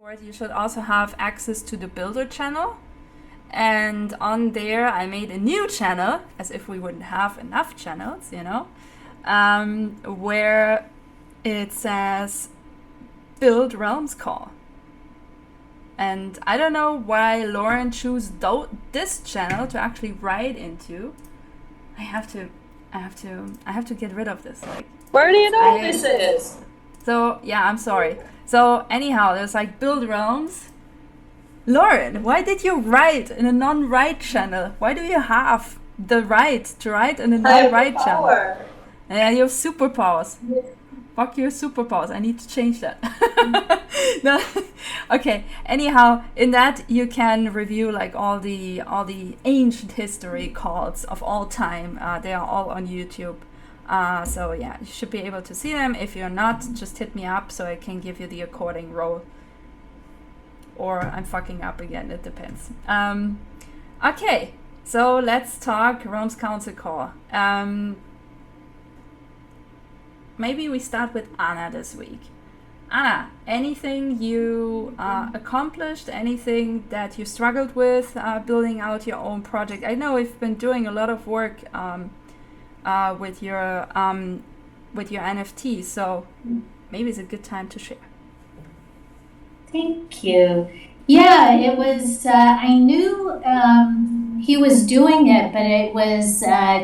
You should also have access to the builder channel. And on there, I made a new channel, as if we wouldn't have enough channels, where it says Build Realms Call. And I don't know why Lauren chose this channel to actually write into. I have to get rid of this. Like, where do you know what this is? So yeah, I'm sorry. So anyhow, there's like Build Realms. Lauren, why did you write in a non-write channel? Why do you have the right to write in a non-write channel? Yeah, you have superpowers. Yeah. Fuck your superpowers. I need to change that. No. Okay. Anyhow, in that you can review like all the ancient history calls of all time. They are all on YouTube. So yeah, you should be able to see them. If you're not, just hit me up so I can give you the according role. Or I'm fucking up again, it depends. Okay, so let's talk Rome's Council Call. Maybe we start with Anna this week. Anna, anything you accomplished, anything that you struggled with building out your own project? I know you've been doing a lot of work with your NFT, so maybe it's a good time to share. Thank you. Yeah, it was, I knew he was doing it, but it was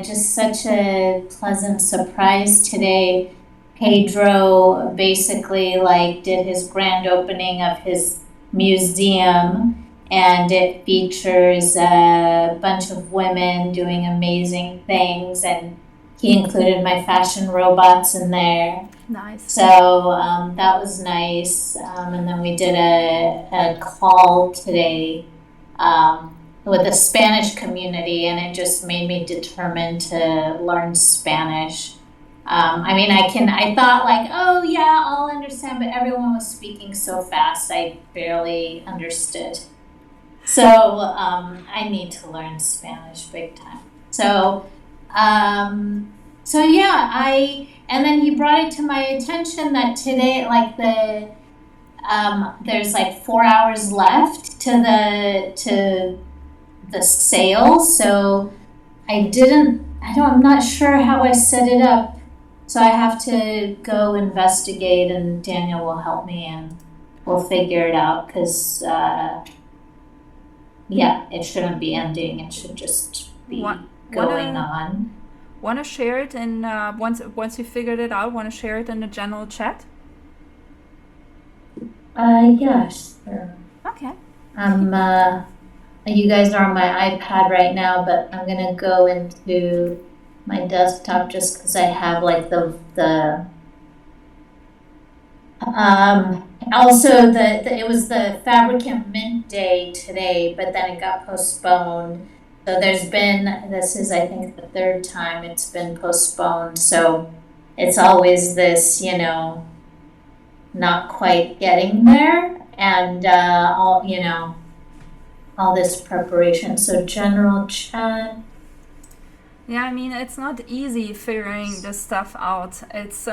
just such a pleasant surprise today. Pedro basically did his grand opening of his museum, and it features a bunch of women doing amazing things, and he included my fashion robots in there. Nice. So that was nice. And then we did a call today with the Spanish community, and it just made me determined to learn Spanish. I thought oh yeah, I'll understand, but everyone was speaking so fast, I barely understood. So I need to learn Spanish big time. So yeah, and then he brought it to my attention that today, there's 4 hours left to the sale. So I'm not sure how I set it up. So I have to go investigate, and Daniel will help me, and we'll figure it out, because, it shouldn't be ending. It should just be going on. Want to share it in once you figured it out? Want to share it in the general chat? Yes. Sure. Okay. You guys are on my iPad right now, but I'm gonna go into my desktop just because I have also it was the Fabricant Mint Day today, but then it got postponed. So this is I think the third time it's been postponed. So it's always this, not quite getting there, and all this preparation. So general chat. Yeah, it's not easy figuring this stuff out. It's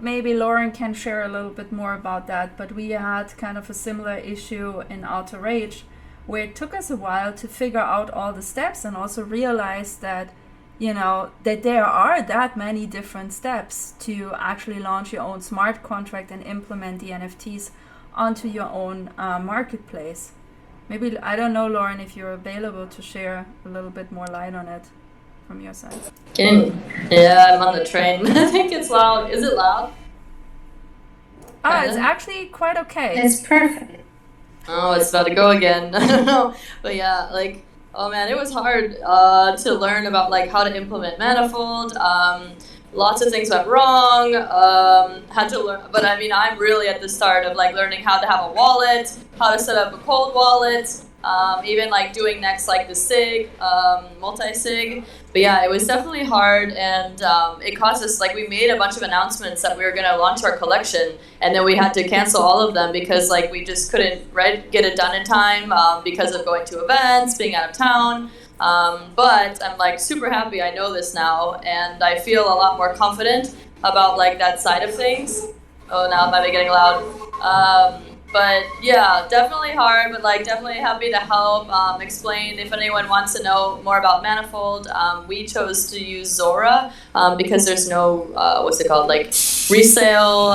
maybe Lauren can share a little bit more about that, but we had kind of a similar issue in Outer Rage, where it took us a while to figure out all the steps, and also realize that, that there are that many different steps to actually launch your own smart contract and implement the NFTs onto your own marketplace. Maybe, I don't know, Lauren, if you're available to share a little bit more light on it from your side. Yeah, I'm on the train. I think it's loud. Is it loud? Oh, it's actually quite okay. It's perfect. Oh, it's about to go again. I don't know. But yeah, oh man, it was hard to learn about how to implement Manifold. Lots of things went wrong. Had to learn, but I'm really at the start of learning how to have a wallet, how to set up a cold wallet, even doing next the SIG, multi-sig. But yeah, it was definitely hard, and it caused us we made a bunch of announcements that we were going to launch our collection, and then we had to cancel all of them because we just couldn't get it done in time because of going to events, being out of town. But I'm super happy I know this now, and I feel a lot more confident about that side of things. Oh, now it might be getting loud. But yeah, definitely hard, but like definitely happy to help explain if anyone wants to know more about Manifold. We chose to use Zora because there's no what's it called, like resale,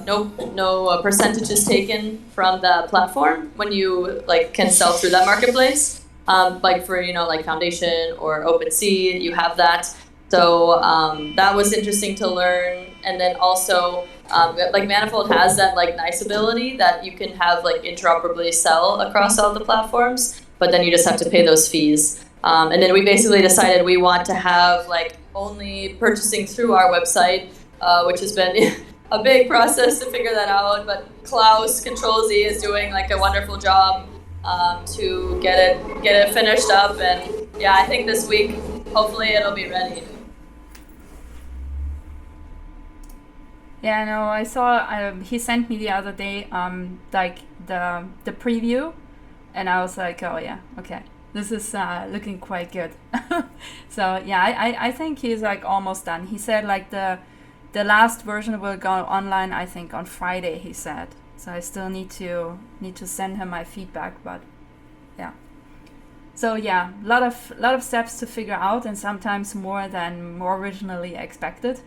no percentages taken from the platform when you like can sell through that marketplace. Like for like Foundation or OpenSea, you have that. So that was interesting to learn, and then also like Manifold has that like nice ability that you can have like interoperably sell across all the platforms, but then you just have to pay those fees. And then we basically decided we want to have like only purchasing through our website, which has been a big process to figure that out. But Klaus Control Z is doing like a wonderful job to get it finished up, and yeah, I think this week hopefully it'll be ready. Yeah, no, I saw. He sent me the other day, like the preview, and I was like, oh yeah, okay, this is looking quite good. So yeah, I think he's like almost done. He said like the last version will go online, I think on Friday. He said. So I still need to send him my feedback, but yeah. So yeah, lot of steps to figure out, and sometimes more originally expected.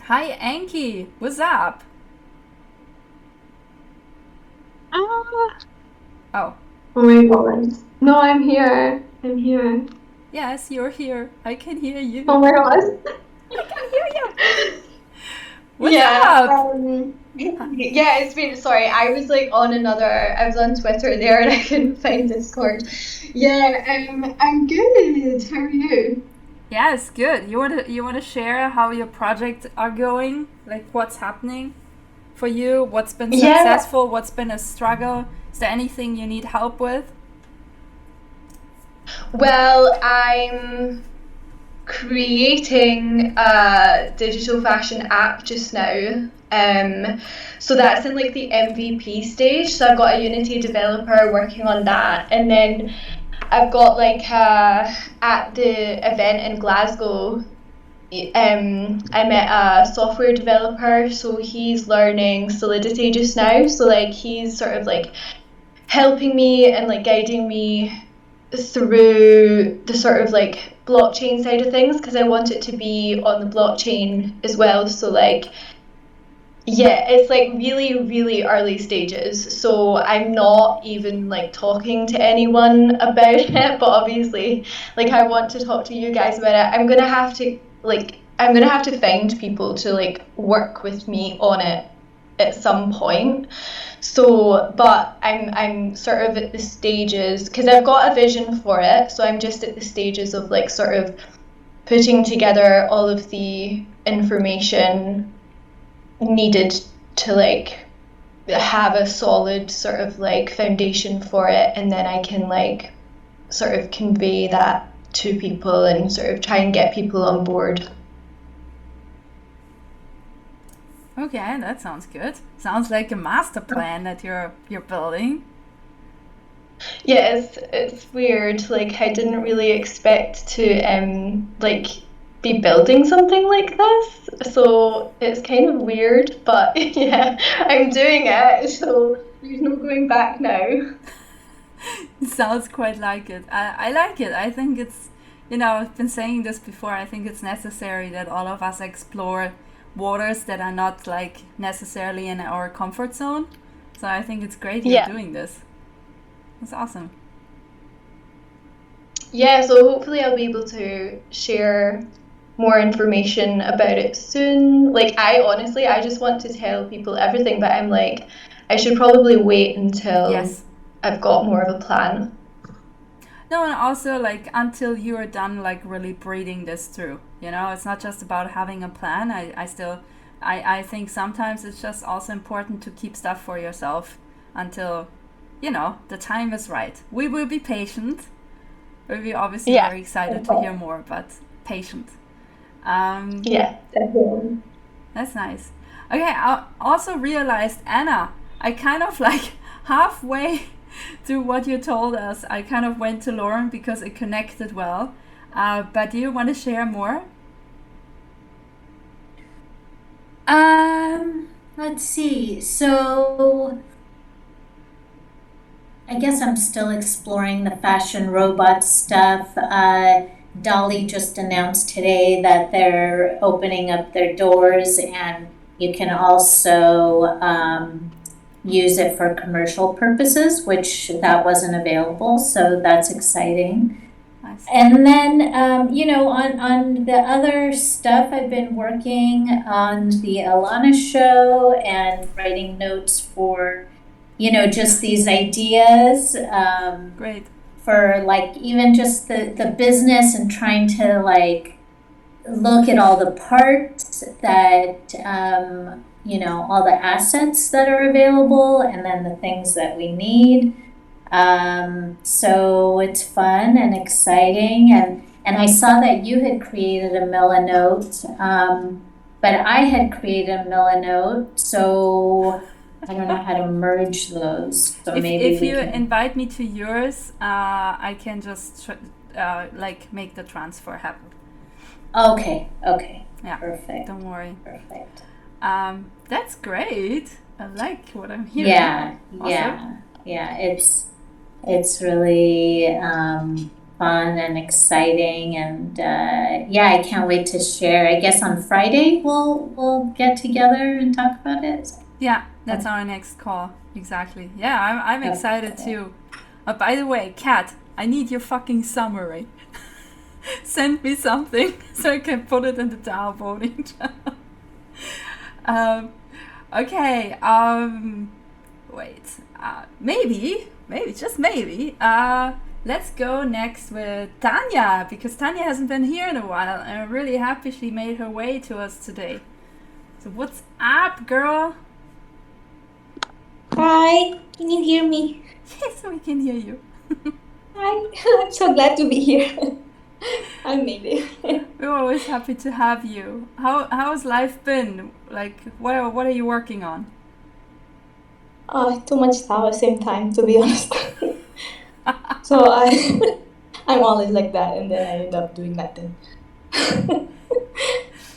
Hi Anki, what's up? Ah, Oh, oh my god. No, I'm here. I'm here. yes, you're here. I can hear you. Oh my god. I can hear you. What's Yeah, up? yeah, it's been, sorry, I was like I was on Twitter there and I couldn't find Discord. Yeah, I'm good. How are you? Yes, good. You wanna share how your projects are going? Like what's happening for you? What's been Yeah, successful? What's been a struggle? Is there anything you need help with? well, I'm creating a digital fashion app just now. So that's in like the MVP stage. So I've got a Unity developer working on that, and then I've got like at the event in Glasgow. I met a software developer, so he's learning Solidity just now. So like he's sort of like helping me and like guiding me through the sort of like blockchain side of things because I want it to be on the blockchain as well. So like yeah, it's like really, really early stages. So I'm not even like talking to anyone about it, but obviously like I want to talk to you guys about it. I'm gonna have to find people to like work with me on it at some point. So, but I'm sort of at the stages because I've got a vision for it. So I'm just at the stages of like sort of putting together all of the information needed to like have a solid sort of like foundation for it, and then I can like sort of convey that to people and sort of try and get people on board. Okay, that sounds good. Sounds like a master plan that you're building. Yeah, it's weird. Like I didn't really expect to like be building something like this. So it's kind of weird, but yeah, I'm doing it. So there's no going back now. It sounds quite like it. I like it. I think it's, I've been saying this before. I think it's necessary that all of us explore waters that are not like necessarily in our comfort zone. So I think it's great you're Yeah. doing this. That's awesome. Yeah, so hopefully I'll be able to share more information about it soon. Like I just want to tell people everything, but I'm like, I should probably wait until Yes. I've got more of a plan. No, and also like until you are done like really breathing this through. It's not just about having a plan. I think sometimes it's just also important to keep stuff for yourself until, the time is right. We will be patient. We'll be obviously Yeah. very excited to hear more, but patient. Yeah, definitely. That's nice. Okay, I also realized, Anna, I kind of like halfway to what you told us, I kind of went to Lauren because it connected well. But do you want to share more? Let's see. So I guess I'm still exploring the fashion robot stuff. Dolly just announced today that they're opening up their doors, and you can also use it for commercial purposes, which that wasn't available. So that's exciting. Nice. And then, on the other stuff, I've been working on the Alana show and writing notes for, just these ideas Great. for like even just the business and trying to like look at all the parts that, all the assets that are available and then the things that we need. So it's fun and exciting, and I saw that you had created a Milanote, but I had created a Milanote, so I don't know how to merge those. So maybe If we you can. invite me to yours, I can just like make the transfer happen. Okay, Yeah, perfect, don't worry. perfect. That's great. I like what I'm hearing. Awesome. Yeah. It's really fun and exciting, and I can't wait to share. I guess on Friday we'll get together and talk about it. Yeah, that's our next call. Exactly. Yeah, I'm excited Okay. too. By the way, Kat, I need your fucking summary. Send me something so I can put it in the Tao voting channel. Okay. Wait. Just maybe. Let's go next with Tanya, because Tanya hasn't been here in a while, and I'm really happy she made her way to us today. So what's up, girl? Hi, can you hear me? Yes, we can hear you. Hi, I'm so glad to be here. I made it. We're always happy to have you. How's life been? Like, what are you working on? Too much stuff at the same time, to be honest. So I'm always like that, and then I end up doing nothing.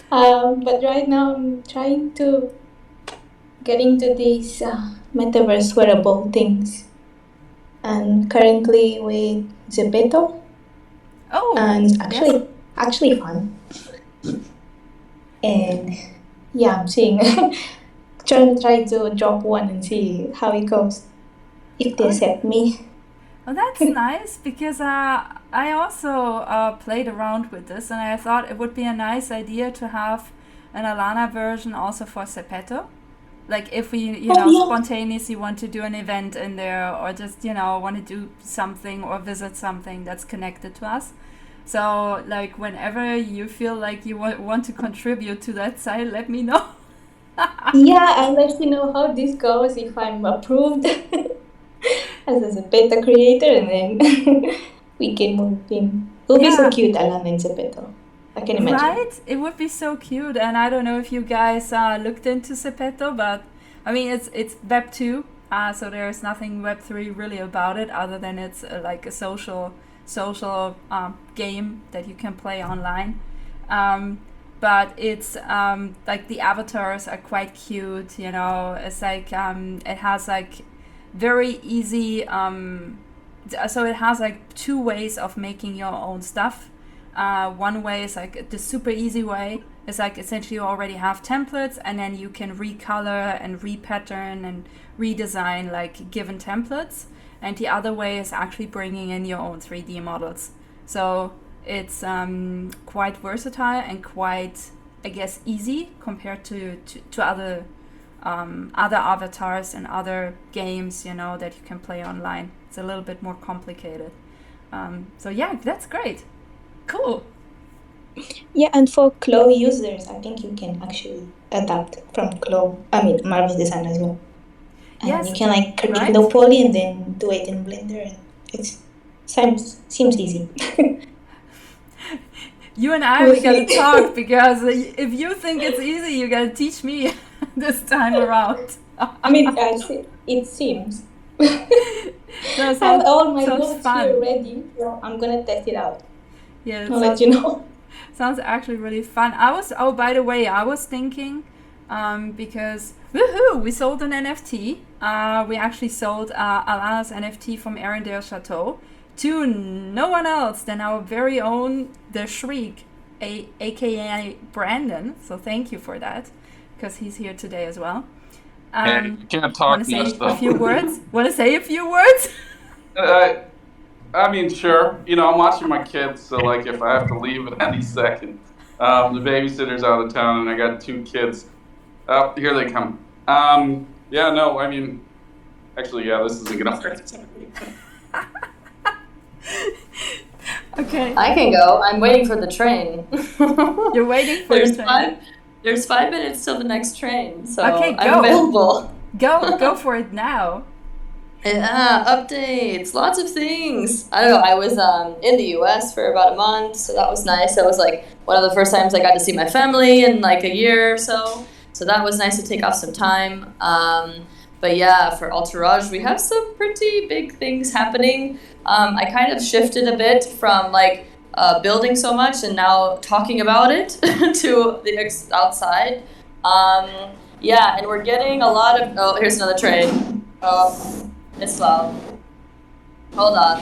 But right now I'm trying to get into these metaverse wearable things, and currently with Zepeto, Oh, and it's yes. actually fun. And yeah, I'm seeing try to drop one and see how it goes, if they Oh, accept me. well, that's nice, because I also played around with this, and I thought it would be a nice idea to have an Alana version also for Zepeto. Like if we, Yeah. spontaneously want to do an event in there, or just, want to do something or visit something that's connected to us. So, like, whenever you feel like you want to contribute to that site, let me know. Yeah, I'll let you know how this goes if I'm approved as a beta creator, and then we can move in. It'll be so Yeah. cute, Alana and Zepeto. I can imagine. Right? It would be so cute. And I don't know if you guys looked into Zepeto, but I mean, it's Web 2, so there's nothing Web 3 really about it, other than it's like a social game that you can play online. But it's like the avatars are quite cute. It's like it has like very easy. So it has like two ways of making your own stuff. One way is like the super easy way. It's like essentially you already have templates, and then you can recolor and repattern and redesign like given templates. And the other way is actually bringing in your own 3D models. So it's quite versatile and quite, I guess, easy compared to other avatars and other games, that you can play online. It's a little bit more complicated. So yeah, that's great. Cool. Yeah, and for Clo users, I think you can actually adapt from Marvel's design as well. And Yes, you can like create right. low poly and then do it in Blender. It seems easy. You and I, we gotta talk, because if you think it's easy, you gotta teach me this time around. I mean, it seems. No, I have all my sounds notes fun. here ready, so I'm gonna test it out. Yeah, I'll let you know. sounds actually really fun. By the way, I was thinking because woohoo, we sold an NFT. We actually sold Alana's NFT from Arendelle Chateau to no one else than our very own The Shriek, aka Brandon. So thank you for that, because he's here today as well. Hey, you can't talk Want to say much, though. a few words? Want to say a few words? I mean, sure. You know, I'm watching my kids, so like if I have to leave at any second, the babysitter's out of town, and I got 2 kids. Oh, here they come. Yeah, no, I mean, actually, yeah, this isn't gonna work. Okay. I can go. I'm waiting for the train. You're waiting for the train. There's 5 minutes till the next train, so Okay, go. I'm available. Go for it now. Updates, lots of things. I don't know, I was in the US for about a month, so that was nice. That was like one of the first times I got to see my family in like a year or so. So that was nice to take off some time. But yeah, for Entourage, we have some pretty big things happening. I kind of shifted a bit from like building so much and now talking about it to the outside. Yeah, and we're getting a lot of... Oh, here's another train. Oh, it's loud. Hold on.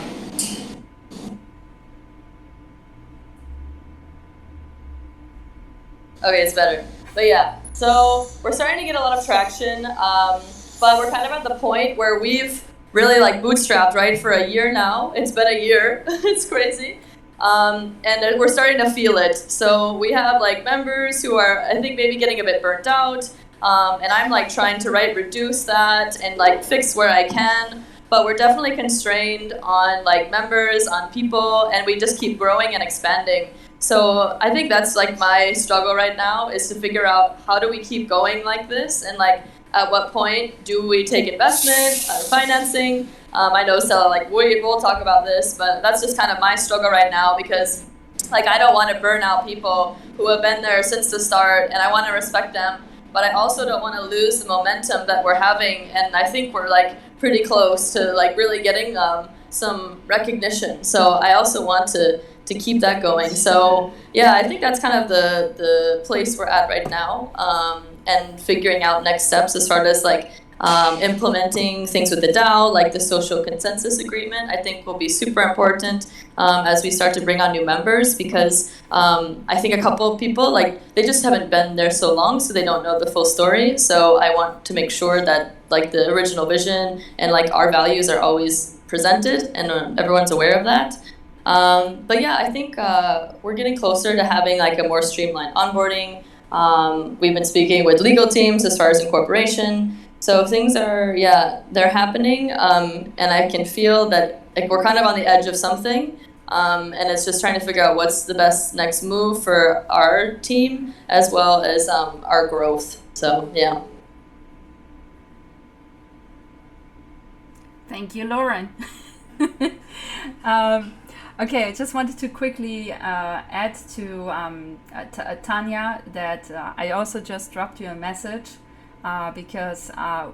Okay, it's better. But yeah, so we're starting to get a lot of traction, but we're kind of at the point where we've really like bootstrapped, right, for a year now. It's been a year. It's crazy. And we're starting to feel it. So we have like members who are, I think, maybe getting a bit burnt out. And I'm like trying to reduce that and like fix where I can. But we're definitely constrained on like members, on people, and we just keep growing and expanding. So I think that's like my struggle right now, is to figure out how do we keep going like this, and like at what point do we take investment, financing. I know Stella, like we'll talk about this, but that's just kind of my struggle right now, because like I don't want to burn out people who have been there since the start, and I want to respect them, but I also don't want to lose the momentum that we're having, and I think we're like pretty close to like really getting some recognition. So I also want to keep that going. So yeah, I think that's kind of the place we're at right now, and figuring out next steps as far as like implementing things with the DAO, like the social consensus agreement, I think will be super important as we start to bring on new members, because I think a couple of people, like they just haven't been there so long, so they don't know the full story. So I want to make sure that like the original vision and like our values are always presented and everyone's aware of that. But yeah, I think we're getting closer to having like a more streamlined onboarding. We've been speaking with legal teams as far as incorporation. So things are, yeah, they're happening. And I can feel that like we're kind of on the edge of something. And it's just trying to figure out what's the best next move for our team as well as our growth. So yeah. Thank you, Lauren. Okay, I just wanted to quickly add to Tanya that I also just dropped you a message because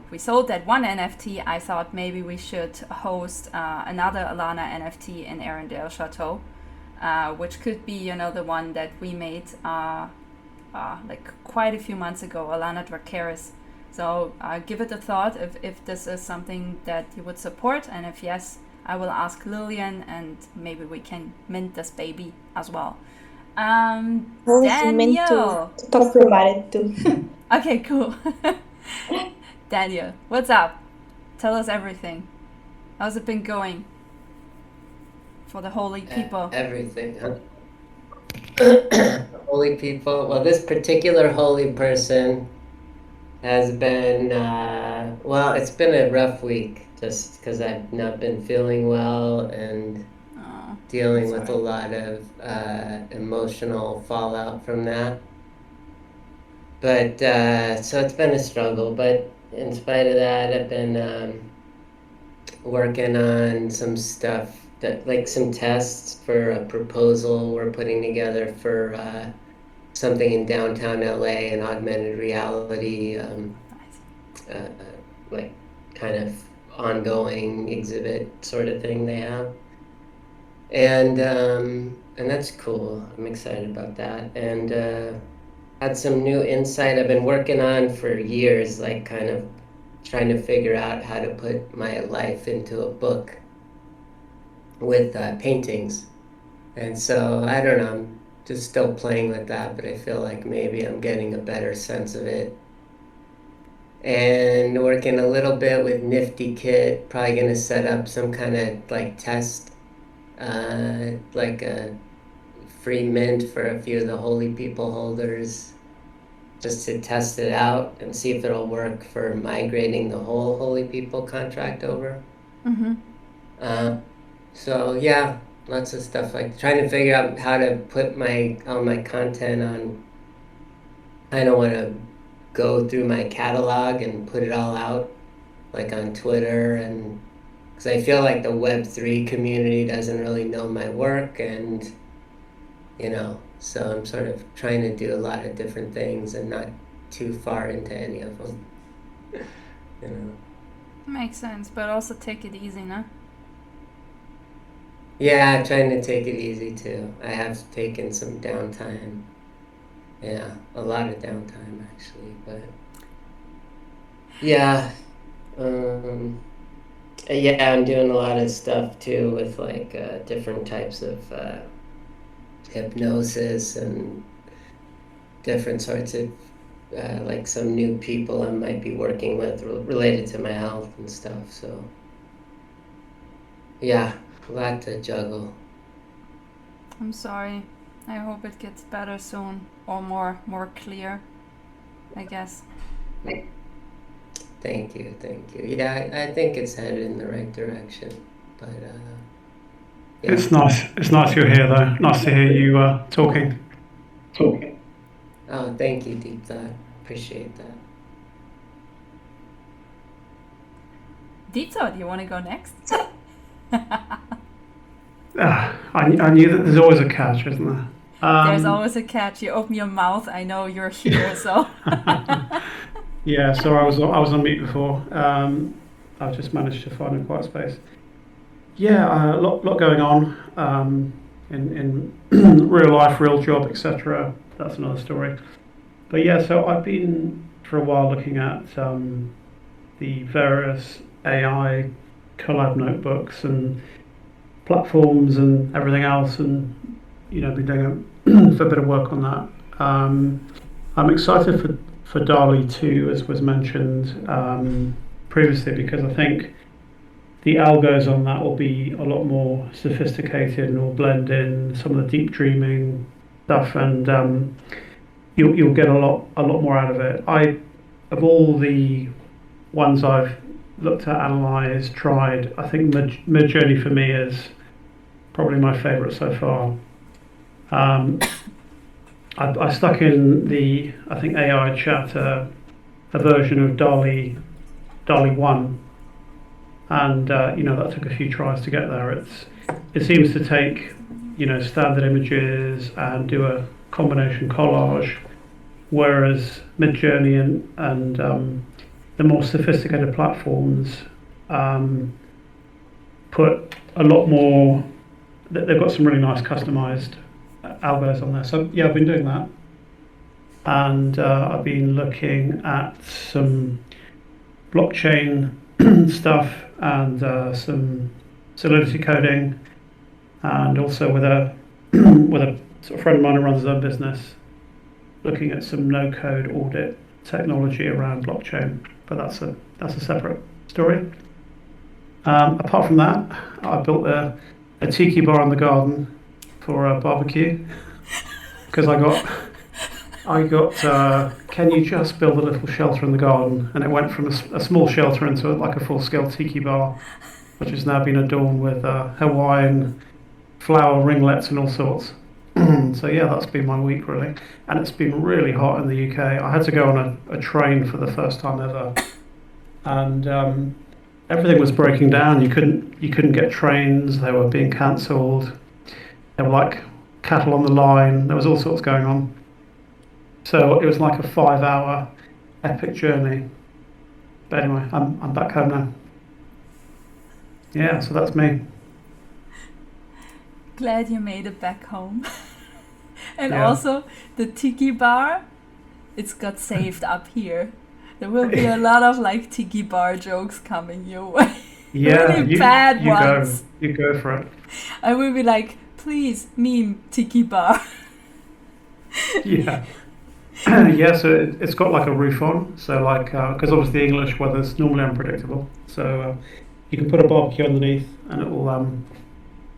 we sold that one NFT. I thought maybe we should host another Alana NFT in Arendelle Chateau, which could be, you know, the one that we made like quite a few months ago, Alana Dracaris. So give it a thought if this is something that you would support, and if yes, I will ask Lillian, and maybe we can mint this baby as well. I was meant Daniel. to talk about it too. Okay, cool. Daniel, what's up? Tell us everything. How's it been going for the holy people? Everything, huh? Holy people. Well, this particular holy person has been, well, it's been a rough week just because I've not been feeling well and dealing with a lot of emotional fallout from that. But, so it's been a struggle, but in spite of that, I've been working on some stuff, that, like some tests for a proposal we're putting together for something in downtown LA, an augmented reality, like kind of ongoing exhibit sort of thing they have, and that's cool. I'm excited about that, and had some new insight I've been working on for years, like kind of trying to figure out how to put my life into a book with paintings. And so I don't know, I'm just still playing with that, but I feel like maybe I'm getting a better sense of it. And working a little bit with Nifty Kit, probably gonna set up some kind of like test, like a free mint for a few of the Holy People holders, just to test it out and see if it'll work for migrating the whole Holy People contract over. So yeah, lots of stuff, like trying to figure out how to put all my content on. I don't want to go through my catalog and put it all out, like on Twitter, and because I feel like the Web3 community doesn't really know my work, and so I'm sort of trying to do a lot of different things and not too far into any of them. Makes sense, but also take it easy, no? Yeah, trying to take it easy too. I have taken some downtime. Yeah, a lot of downtime actually, but yeah. Yeah, I'm doing a lot of stuff too with like different types of hypnosis and different sorts of like some new people I might be working with related to my health and stuff. So yeah, a lot to juggle. I'm sorry. I hope it gets better soon, or more clear, I guess. Thank you. Yeah, I think it's headed in the right direction, but yeah. It's nice you're here though. Nice to hear you talking. Oh, thank you, Deep Thought. Appreciate that. Deep Thought, you want to go next? I knew that there's always a catch, isn't there? There's always a catch. You open your mouth, I know you're here, so. Yeah, so I was on mute before. I've just managed to find a quiet space. Yeah, a lot going on in real life, real job, etc. That's another story. But yeah, so I've been for a while looking at the various AI collab notebooks and platforms and everything else, and been doing a bit of work on that. I'm excited for DALL-E 2, as was mentioned previously, because I think the algos on that will be a lot more sophisticated and will blend in some of the deep dreaming stuff, and you'll get a lot more out of it. Of all the ones I've looked at, analysed, tried, I think Midjourney for me is probably my favourite so far. I stuck in the, I think, AI chat a version of DALL-E 1, and that took a few tries to get there. It seems to take standard images and do a combination collage, whereas Midjourney and the more sophisticated platforms put a lot more. They've got some really nice customized algos on there. So yeah, I've been doing that, and I've been looking at some blockchain stuff and some Solidity coding, and also with a sort of friend of mine who runs his own business, looking at some no-code audit technology around blockchain. But that's a separate story. Apart from that, I built a tiki bar in the garden for a barbecue, because I got can you just build a little shelter in the garden, and it went from a small shelter into like a full-scale tiki bar, which has now been adorned with Hawaiian flower ringlets and all sorts. So yeah, that's been my week really, and it's been really hot in the UK. I had to go on a train for the first time ever, and everything was breaking down. You couldn't get trains. They were being cancelled. There were like cattle on the line. There was all sorts going on. So it was like a 5-hour epic journey. But anyway, I'm back home now. Yeah, so that's me. Glad you made it back home. And Yeah. also the tiki bar. it's got saved up here. There will be a lot of like tiki bar jokes coming your way. Yeah, Really bad ones. You go for it. I will be like, please meme tiki bar. Yeah. Yeah, so it's got like a roof on, so like because obviously the English weather's normally unpredictable, so you can put a barbecue underneath and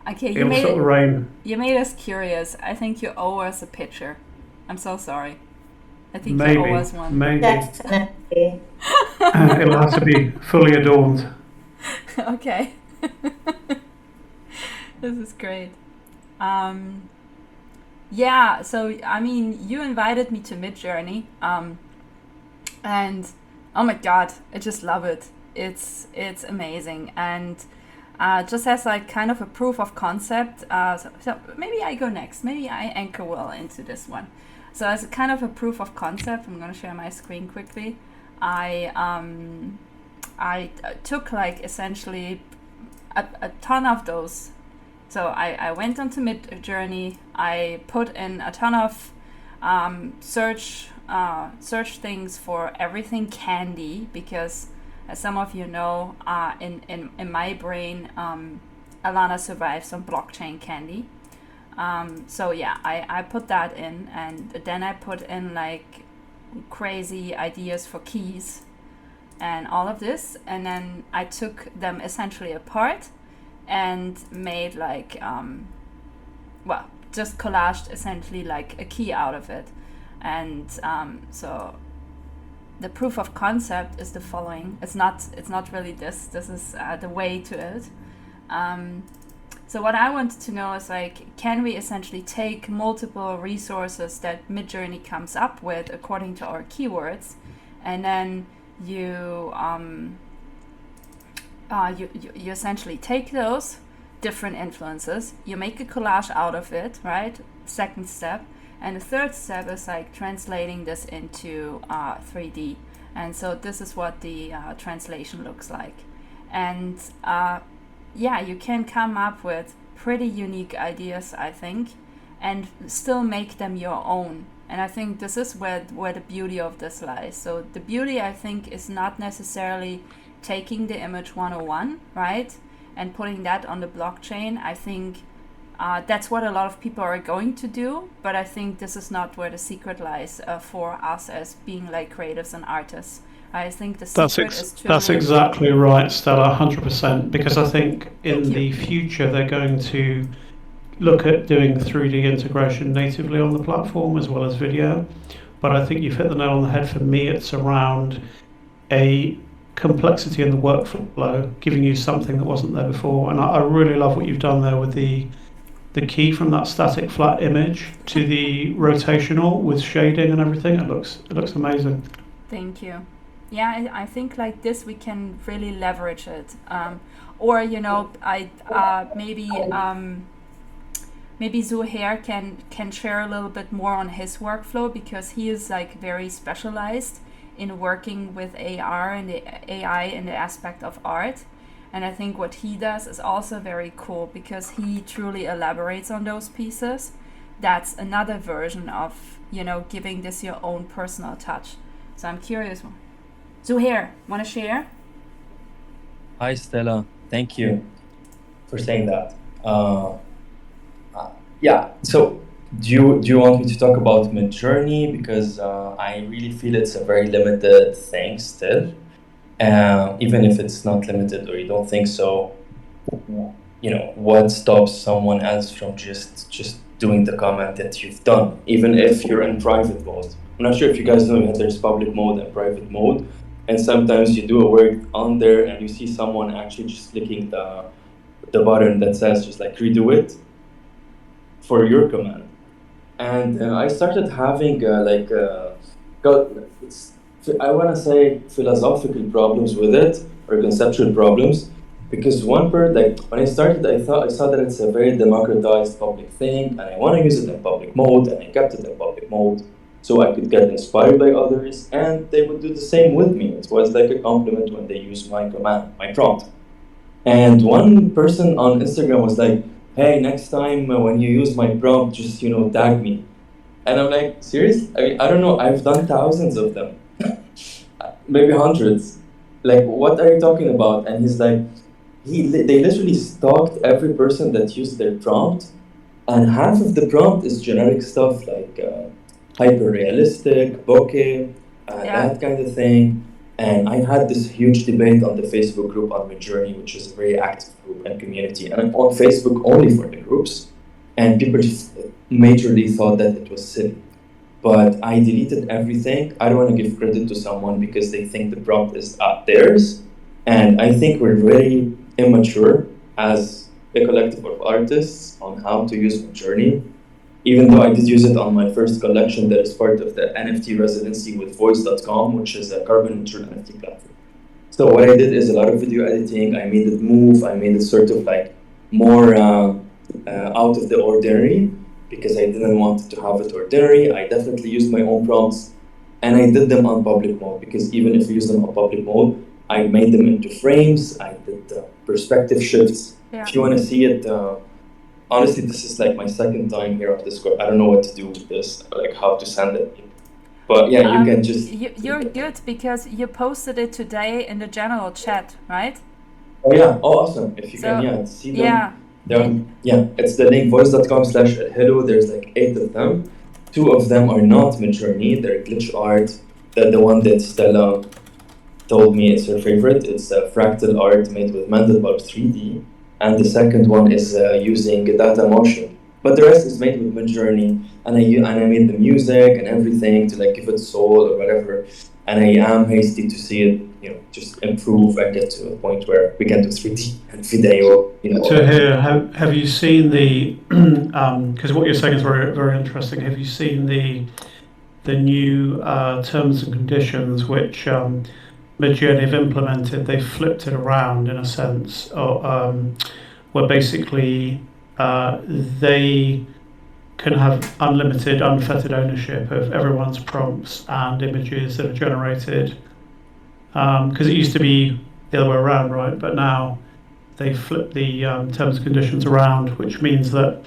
Okay, it'll stop the rain. You made us curious. I think you owe us a picture. I'm so sorry. I think Maybe, you owe us one. maybe Definitely. it'll have to be fully adorned. Okay. This is great. Yeah, so I mean, you invited me to Midjourney, and oh my god, I just love it. It's amazing, and just as like kind of a proof of concept. So maybe I go next. Maybe I anchor well into this one. So as a kind of a proof of concept, I'm gonna share my screen quickly. I took like essentially a ton of those. So I went onto Midjourney. I put in a ton of search things for everything candy, because as some of you know, in my brain, Alana survives on blockchain candy. So yeah, I put that in, and then I put in like crazy ideas for keys and all of this, and then I took them essentially apart and made like just collaged essentially like a key out of it. And so the proof of concept is the following. It's not really this is the way to it. So what I wanted to know is like, can we essentially take multiple resources that Midjourney comes up with according to our keywords, and then you essentially take those different influences, you make a collage out of it, right? Second step. And the third step is like translating this into 3D. And so this is what the translation looks like. And yeah, you can come up with pretty unique ideas, I think, and still make them your own. And I think this is where the beauty of this lies. So the beauty, I think, is not necessarily taking the image 101, right, and putting that on the blockchain. I think that's what a lot of people are going to do, but I think this is not where the secret lies for us as being like creatives and artists. I think the secret is truly... That's exactly right, Stella, 100%, because I think in the future they're going to look at doing 3D integration natively on the platform as well as video. But I think you've hit the nail on the head. For me, it's around a complexity in the workflow, giving you something that wasn't there before. And I really love what you've done there with the key from that static flat image to the rotational with shading and everything. It looks amazing. Thank you. Yeah, I think like this we can really leverage it. Or you know, maybe Zuhair can share a little bit more on his workflow, because he is like very specialized in working with AR and the AI in the aspect of art. And I think what he does is also very cool, because he truly elaborates on those pieces. That's another version of, you know, giving this your own personal touch. So I'm curious. Zuhair, want to share? Hi, Stella. Thank you for saying that. Yeah, so do you want me to talk about Midjourney? Because I really feel it's a very limited thing still. Even if it's not limited or you don't think so, you know, what stops someone else from just doing the comment that you've done, even if you're in private mode? I'm not sure if you guys know that there's public mode and private mode, and sometimes you do a work on there and you see someone actually just clicking the button that says just like redo it for your command. And I started having I want to say philosophical problems with it, or conceptual problems, because when I started, I saw that it's a very democratized public thing, and I want to use it in public mode, and I kept it in public mode so I could get inspired by others, and they would do the same with me. It was like a compliment when they use my command, my prompt. And one person on Instagram was like, "Hey, next time when you use my prompt, just tag me." And I'm like, seriously? I mean, I don't know. I've done thousands of them, maybe hundreds. Like, what are you talking about? And he's like, they literally stalked every person that used their prompt, and half of the prompt is generic stuff like hyper realistic, bokeh, Yeah. that kind of thing. And I had this huge debate on the Facebook group on Midjourney, which is a very active group and community. And I'm on Facebook only for the groups. And people just majorly thought that it was silly. But I deleted everything. I don't want to give credit to someone because they think the prompt is theirs. And I think we're very immature as a collective of artists on how to use Midjourney. Even though I did use it on my first collection that is part of the NFT residency with º16, which is a carbon neutral NFT platform. So what I did is a lot of video editing. I made it move. I made it sort of like more out of the ordinary because I didn't want to have it ordinary. I definitely used my own prompts, and I did them on public mode because even if you use them on public mode, I made them into frames. I did perspective shifts. Yeah. If you want to see it, honestly, this is like my second time here on Discord. I don't know what to do with this, like how to send it. But yeah, you can just. You're good because you posted it today in the general chat, right? Oh yeah, oh awesome. If you So, can, yeah, see them. Yeah. Yeah, it's the link voice.com/hello. There's like 8 of them. 2 of them are not Midjourney, they're glitch art. The one that Stella told me is her favorite. It's a fractal art made with Mandelbulb 3D. And the second one is using data motion. But the rest is made with Midjourney. And I made the music and everything to like give it soul or whatever. And I am hasty to see it, just improve and get to a point where we can do 3D and video, So here, have you seen the? Because what you're saying is very, very interesting. Have you seen the new terms and conditions which Midjourney have implemented? They flipped it around in a sense, where basically they can have unlimited, unfettered ownership of everyone's prompts and images that are generated. Because it used to be the other way around, right? But now they flip the terms and conditions around, which means that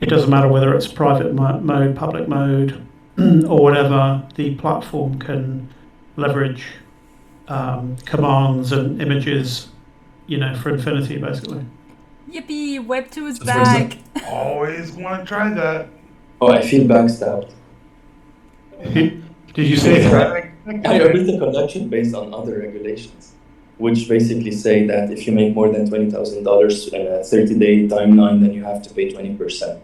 it doesn't matter whether it's private mode, public mode, or whatever, the platform can leverage commands and images, for infinity, basically. Yippee! Web 2 is So for back. Always want to try that. Oh, I feel backstabbed. Did you see it? I built a collection based on other regulations, which basically say that if you make more than $20,000 in a 30-day timeline, then you have to pay 20%.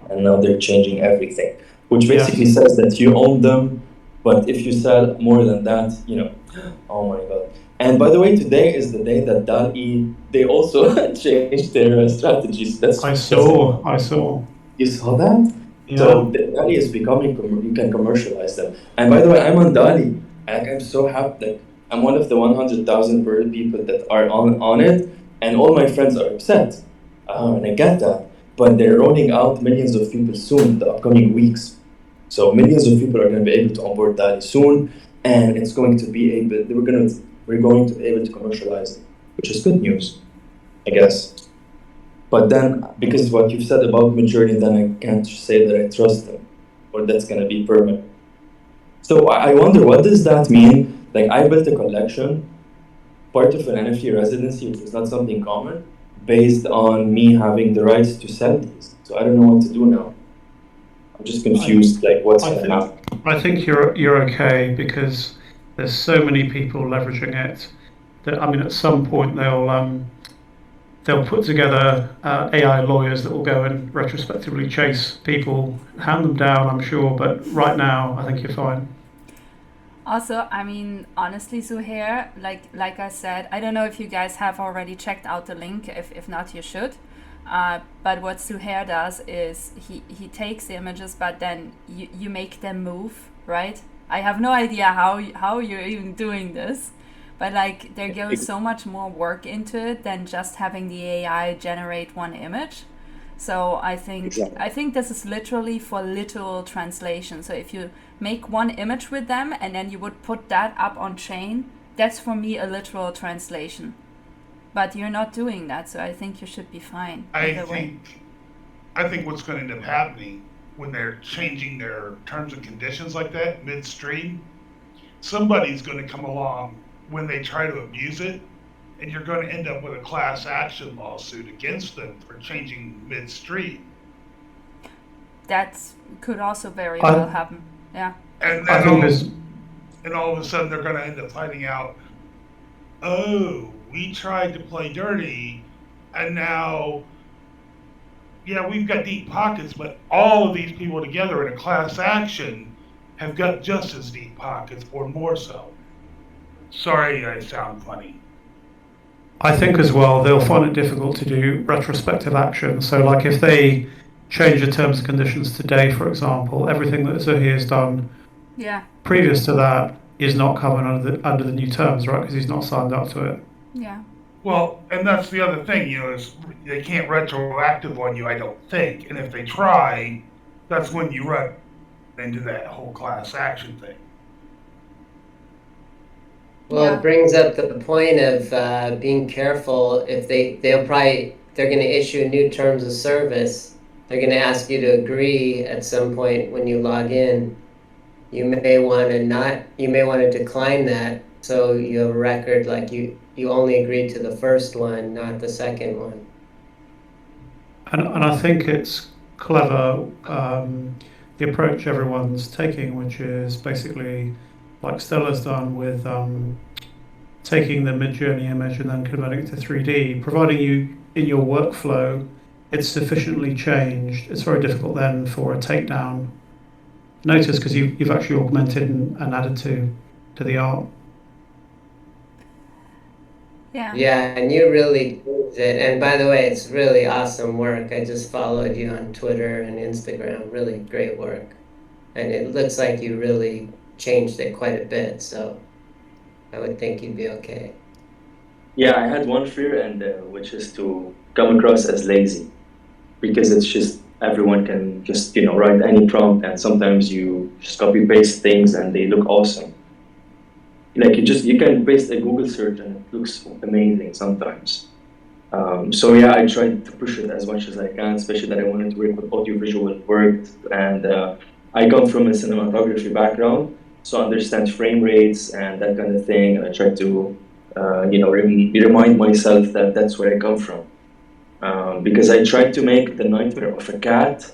And now they're changing everything, which basically says that you own them, but if you sell more than that, oh my God. And by the way, today is the day that DALL-E, they also changed their strategies. I saw. You saw that? Yeah. So DALL-E is becoming, you can commercialize them. And by the way, I'm on DALL-E. And I'm so happy that I'm one of the 100,000 people that are on it. And all my friends are upset. And I get that. But they're rolling out millions of people soon in the upcoming weeks. So millions of people are going to be able to onboard DALL-E soon. And it's going to be we're going to be able to commercialize it, which is good news, I guess. But then, because of what you've said about Midjourney, then I can't say that I trust them, or that's going to be permanent. So I wonder, what does that mean? Like, I built a collection, part of an NFT residency, which is not something common, based on me having the rights to sell these. So I don't know what to do now. I'm just confused, like what's going to happen. I think you're okay because there's so many people leveraging it that at some point they'll put together AI lawyers that will go and retrospectively chase people, hand them down, I'm sure. But right now, I think you're fine. Also, honestly, Zuhair, like I said, I don't know if you guys have already checked out the link. If not, you should. But what Zuhair does is he takes the images, but then you make them move, right? I have no idea how you're even doing this, but there goes so much more work into it than just having the AI generate one image. So I think this is literally for literal translation. So if you make one image with them and then you would put that up on chain, that's for me a literal translation. But you're not doing that, so I think you should be fine. I think what's going to end up happening when they're changing their terms and conditions like that midstream, somebody's going to come along when they try to abuse it, and you're going to end up with a class action lawsuit against them for changing midstream. That could also very well happen. Yeah. And I then think and all of a sudden they're going to end up finding out, oh, we tried to play dirty, and now, yeah, we've got deep pockets, but all of these people together in a class action have got just as deep pockets, or more so. Sorry, I sound funny. I think as well they'll find it difficult to do retrospective action. So, like if they change the terms and conditions today, for example, everything that Zuhi has done Yeah. previous to that is not covered under the new terms, right? Because he's not signed up to it. Yeah. Well, and that's the other thing, is they can't retroactive on you, I don't think. And if they try, that's when you run into that whole class action thing. Well, it brings up the point of being careful. If they're going to issue new terms of service. They're going to ask you to agree at some point when you log in. You may want to decline that, so you have a record like you only agreed to the first one, not the second one. And I think it's clever, the approach everyone's taking, which is basically like Stella's done with taking the Mid-Journey image and then converting it to 3D, providing you in your workflow it's sufficiently changed. It's very difficult then for a takedown notice because you've actually augmented and added to the art. Yeah. Yeah, and you really did it. And by the way, it's really awesome work. I just followed you on Twitter and Instagram. Really great work. And it looks like you really changed it quite a bit. So I would think you'd be okay. Yeah, I had one fear, and which is to come across as lazy, because it's just everyone can just write any prompt, and sometimes you just copy paste things and they look awesome. Like you can paste a Google search and it looks amazing sometimes. So yeah, I tried to push it as much as I can, especially that I wanted to work with audiovisual work, and I come from a cinematography background, so I understand frame rates and that kind of thing, and I try to remind myself that that's where I come from. Because I tried to make the nightmare of a cat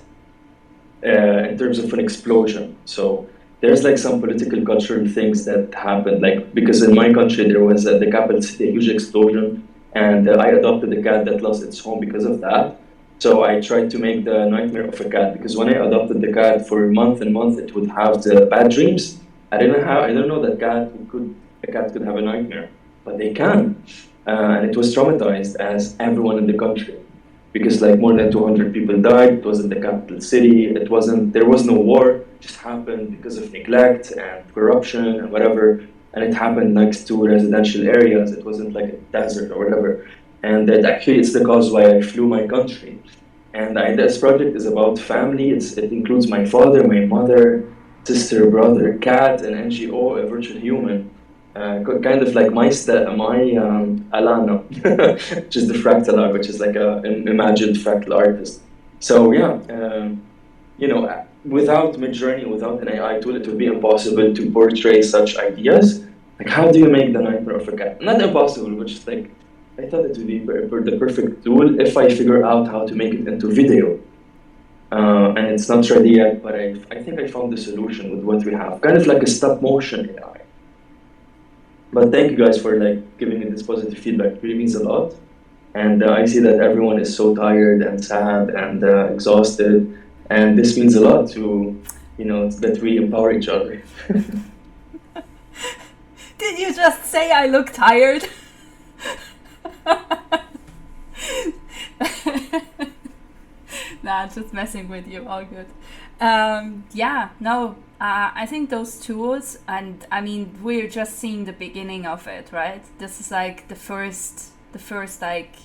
in terms of an explosion. So there's like some political cultural things that happened, like because in my country there was the capital city, a huge explosion, and I adopted a cat that lost its home because of that. So I tried to make the nightmare of a cat, because when I adopted the cat for a month and month, it would have the bad dreams. I didn't know that a cat could have a nightmare, but they can. And it was traumatized as everyone in the country, because like more than 200 people died. It was in the capital city. There was no war. It just happened because of neglect and corruption and whatever. And it happened next to residential areas. It wasn't like a desert or whatever. And that actually it's the cause why I flew my country. And this project is about family. It includes my father, my mother, sister, brother, cat, an NGO, a virtual human. Kind of like my Alana, which is the fractal art, which is like an imagined fractal artist. So yeah, without Midjourney, without an AI tool, it would be impossible to portray such ideas. Like, how do you make the nightmare of a cat? Not impossible, but just like, I thought it would be the perfect tool if I figure out how to make it into video. And it's not ready yet, but I think I found the solution with what we have. Kind of like a stop motion AI. But thank you guys for like giving me this positive feedback. It really means a lot. And I see that everyone is so tired and sad and exhausted. And this means a lot to, that we empower each other. Did you just say I look tired? Nah, just messing with you. All good. I think those tools, and I mean, we're just seeing the beginning of it, right? This is like the first like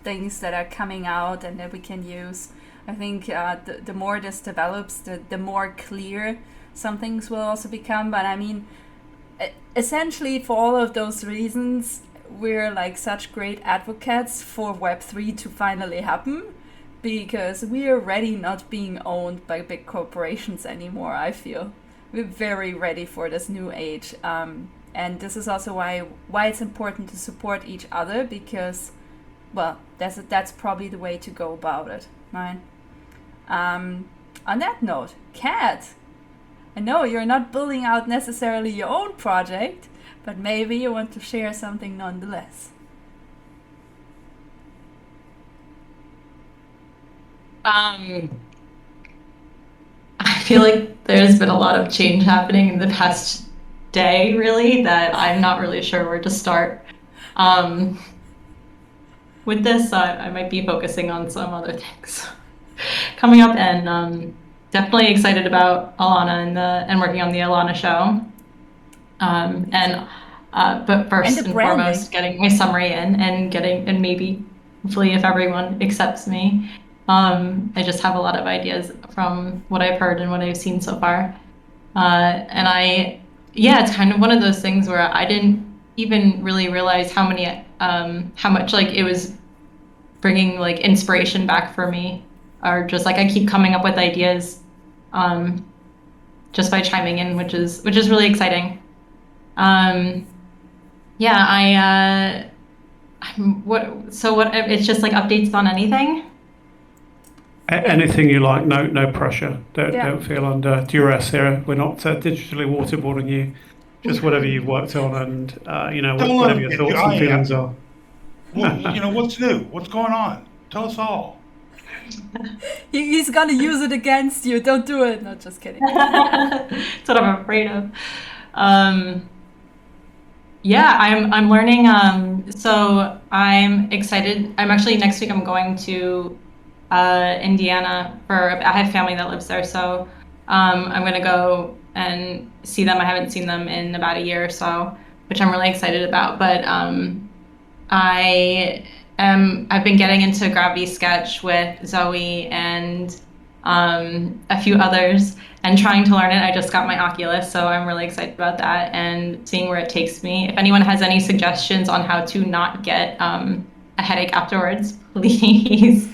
things that are coming out and that we can use. I think the more this develops, the more clear some things will also become. But I mean, essentially for all of those reasons, we're like such great advocates for Web3 to finally happen. because we are ready not being owned by big corporations anymore, I feel. We're very ready for this new age. And this is also why it's important to support each other, because, well, that's probably the way to go about it, right? On that note, Kat, I know you're not building out necessarily your own project, but maybe you want to share something nonetheless. I feel like there's been a lot of change happening in the past day, really, that I'm not really sure where to start. With this, I might be focusing on some other things coming up, and definitely excited about Alana and working on the Alana show. But first and foremost, getting my summary in and maybe, hopefully, if everyone accepts me. I just have a lot of ideas from what I've heard and what I've seen so far. It's kind of one of those things where I didn't even really realize how much like it was bringing like inspiration back for me, or just like I keep coming up with ideas, just by chiming in, which is really exciting. It's just like updates on anything. Anything you like, no pressure. Don't feel under duress here. We're not digitally waterboarding you. Just whatever you've worked on, and whatever your thoughts and feelings are. Well, what's new? What's going on? Tell us all. He's gonna use it against you. Don't do it. No, just kidding. That's what I'm afraid of. I'm learning. So I'm excited. I'm actually next week. I'm going to Indiana I have family that lives there, so I'm gonna go and see them. I haven't seen them in about a year or so, which I'm really excited about. But I've been getting into Gravity Sketch with Zoe and a few others and trying to learn it. I just got my Oculus, so I'm really excited about that and seeing where it takes me. If anyone has any suggestions on how to not get a headache afterwards, please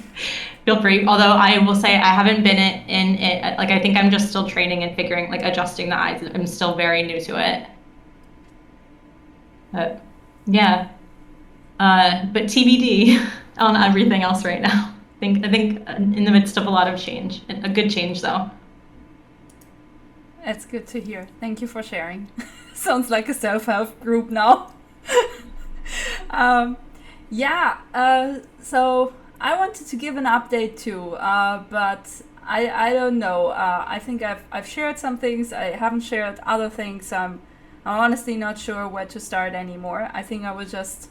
feel free. Although I will say I haven't been in it. Like, I think I'm just still training and figuring, like, adjusting the eyes. I'm still very new to it. But yeah. But TBD on everything else right now. I think in the midst of a lot of change, a good change though. That's good to hear. Thank you for sharing. Sounds like a self-help group now. So I wanted to give an update too, but I don't know. I think I've shared some things. I haven't shared other things. I'm honestly not sure where to start anymore. I think I will just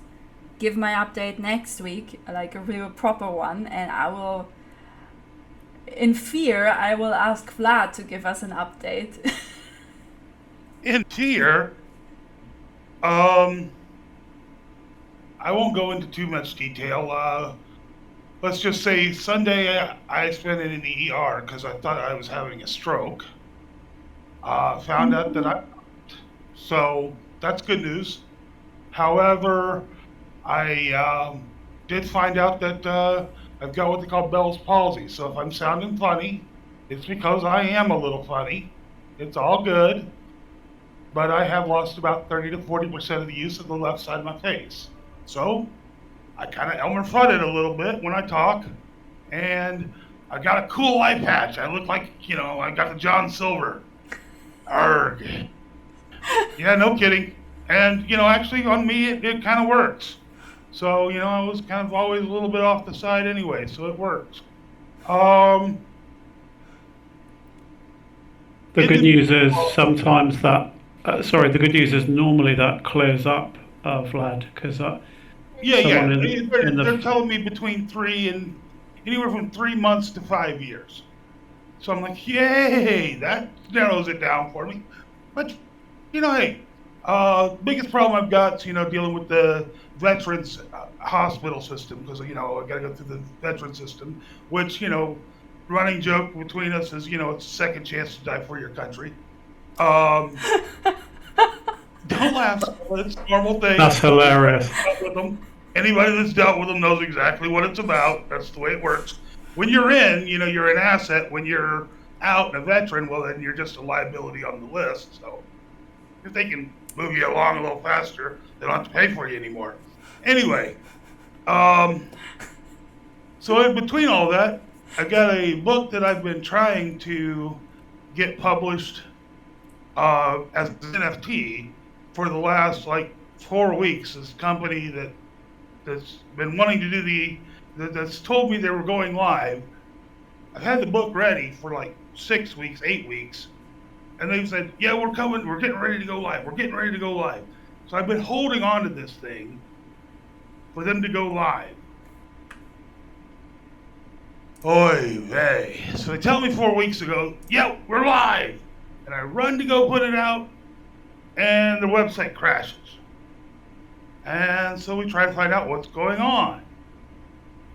give my update next week, like a real proper one, and I will ask Vlad to give us an update. In fear, I won't go into too much detail. Let's just say Sunday I spent it in the ER because I thought I was having a stroke. Found out that so that's good news. However, I did find out that I've got what they call Bell's palsy. So if I'm sounding funny, it's because I am a little funny. It's all good. But I have lost about 30 to 40% of the use of the left side of my face. So I kind of Elmer-Fudded a little bit when I talk. And I got a cool eye patch. I look like, I got the John Silver. Arrgh. Yeah, no kidding. And, actually on me, it kind of works. So, I was kind of always a little bit off the side anyway, so it works. The good news is sometimes that, the good news is normally that clears up, Vlad, because they're telling me between anywhere from 3 months to 5 years. So I'm like, yay, that narrows it down for me. But, hey, biggest problem I've got is, dealing with the veterans hospital system, because, I got to go through the veteran system, which, running joke between us is, it's a second chance to die for your country. Don't laugh. It's a normal thing. That's hilarious. Anybody that's dealt with them knows exactly what it's about. That's the way it works. when you're in, you're an asset. When you're out and a veteran, well, then you're just a liability on the list. So if they can move you along a little faster, they don't have to pay for you anymore. Anyway, so in between all that, I've got a book that I've been trying to get published as an NFT for the last 4 weeks. This company that's been wanting to do that's told me they were going live. I've had the book ready for 6 weeks, 8 weeks, and they've said, yeah, we're coming, we're getting ready to go live, we're getting ready to go live. So I've been holding on to this thing for them to go live. Oy vey. So they tell me 4 weeks ago, yeah, we're live. And I run to go put it out, and the website crashes. And so we try to find out what's going on.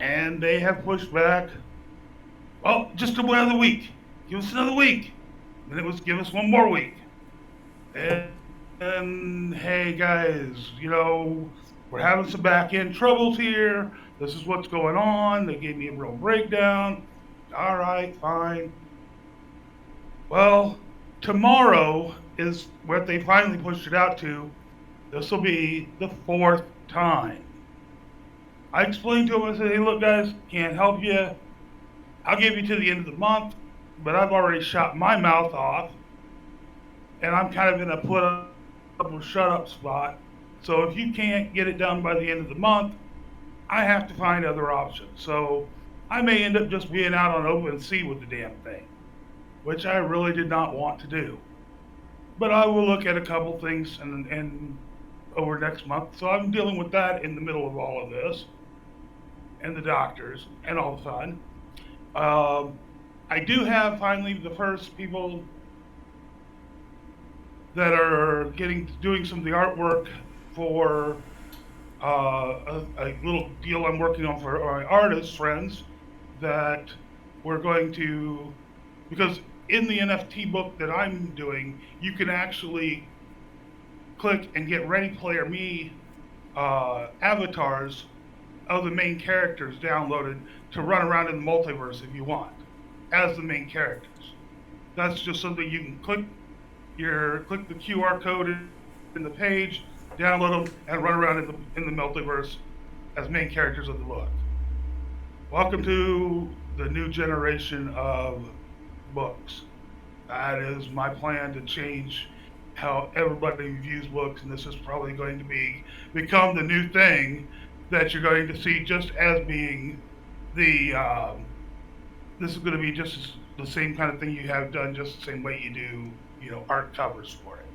And they have pushed back, well, just another week. Give us another week. And it was give us one more week. And hey, guys, we're having some back-end troubles here. This is what's going on. They gave me a real breakdown. All right, fine. Well, tomorrow is what they finally pushed it out to. This will be the 4th time. I explained to them, I said, hey, look, guys, can't help you. I'll give you to the end of the month, but I've already shot my mouth off, and I'm kind of in a put up or shut up spot. So if you can't get it done by the end of the month, I have to find other options. So I may end up just being out on open sea with the damn thing, which I really did not want to do. But I will look at a couple things and over next month. So I'm dealing with that in the middle of all of this, and the doctors and all the fun. I do have finally the first people that are doing some of the artwork for a little deal I'm working on for my artist friends that we're going to, because in the NFT book that I'm doing, you can actually click and get Ready Player Me avatars of the main characters downloaded to run around in the multiverse if you want, as the main characters. That's just something you can click the QR code in the page, download them, and run around in the multiverse as main characters of the book. Welcome to the new generation of books. That is my plan to change how everybody views books, and this is probably going to become the new thing that you're going to see, just as being this is going to be just the same kind of thing you have done, just the same way you do, art covers for it.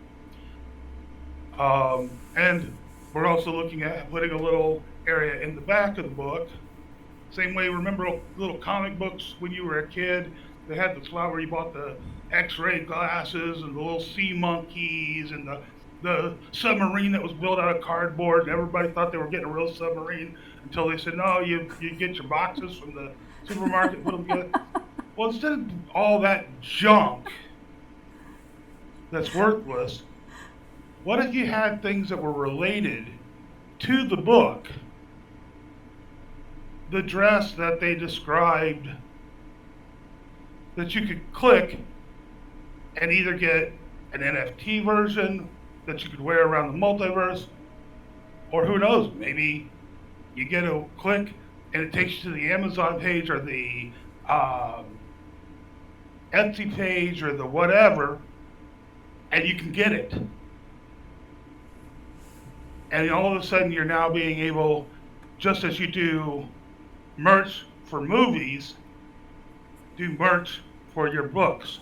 And we're also looking at putting a little area in the back of the book. Same way, remember little comic books when you were a kid? They had the slot where you bought the X-ray glasses and the little sea monkeys and the submarine that was built out of cardboard, and everybody thought they were getting a real submarine until they said, no, you get your boxes from the supermarket and put them together. Well, instead of all that junk that's worthless, what if you had things that were related to the book? The dress that they described, that you could click and either get an NFT version that you could wear around the multiverse, or who knows, maybe you get a click and it takes you to the Amazon page or the Etsy page or the whatever, and you can get it. And all of a sudden you're now being able, just as you do merch for movies, do merch for your books.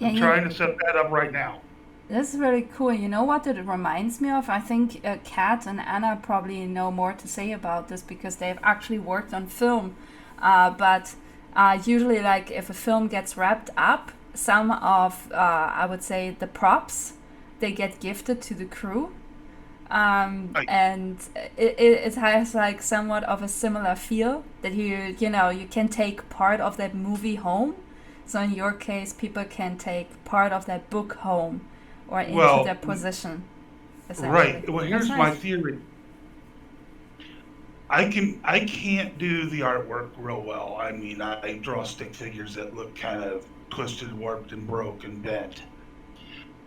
Yeah, I'm trying to set that up right now. This is really cool. You know what it reminds me of? I think Kat and Anna probably know more to say about this because they've actually worked on film. But usually, if a film gets wrapped up, some of, I would say, the props, they get gifted to the crew. And it has somewhat of a similar feel that you can take part of that movie home. So in your case, people can take part of that book home or into their possession. Right. Well, here's my theory. I can't do the artwork real well. I mean, I draw stick figures that look kind of twisted, warped, and broke and bent.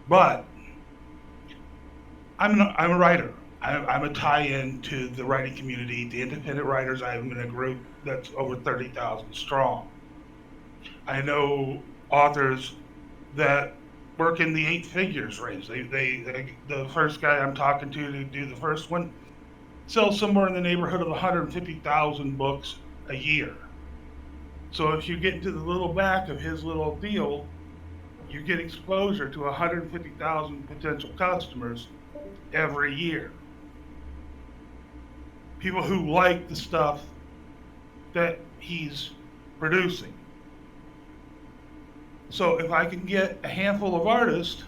But I'm a writer. I'm a tie-in to the writing community, the independent writers. I'm in a group that's over 30,000 strong. I know authors that work in the eight figures range. The first guy I'm talking to do the first one sells somewhere in the neighborhood of 150,000 books a year. So if you get into the little back of his little deal, you get exposure to 150,000 potential customers every year. People who like the stuff that he's producing. So if I can get a handful of artists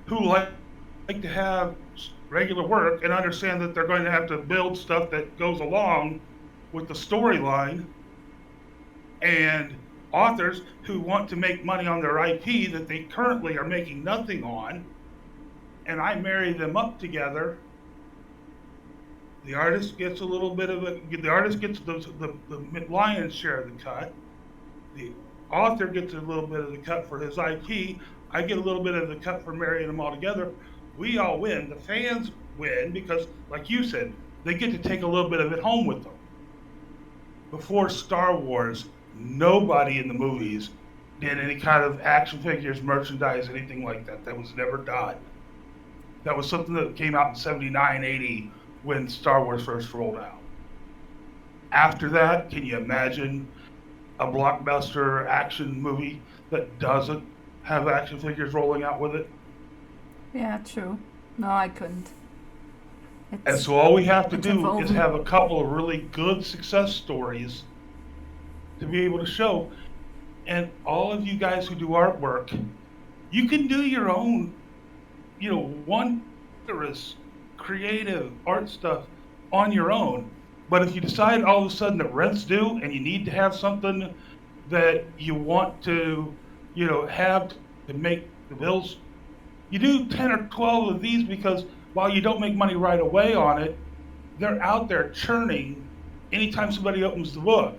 who like to have regular work and understand that they're going to have to build stuff that goes along with the storyline, and authors who want to make money on their IP that they currently are making nothing on, and I marry them up together, the artist gets a little bit of the artist gets the lion's share of the cut. The author gets a little bit of the cut for his IP. I get a little bit of the cut for marrying them all together. We all win. The fans win because, like you said, they get to take a little bit of it home with them. Before Star Wars, nobody in the movies did any kind of action figures, merchandise, anything like that. That was never done. That was something that came out in 79, 80 when Star Wars first rolled out. After that, can you imagine a blockbuster action movie that doesn't have action figures rolling out with it? Yeah, true. No, I couldn't. And so all we have to it's do evolving. is have a couple of really good success stories to be able to show. And all of you guys who do artwork, you can do your own, wondrous, creative art stuff on your own. But if you decide all of a sudden that rent's due and you need to have something that you want to, have to make the bills, you do 10 or 12 of these because while you don't make money right away on it, they're out there churning anytime somebody opens the book.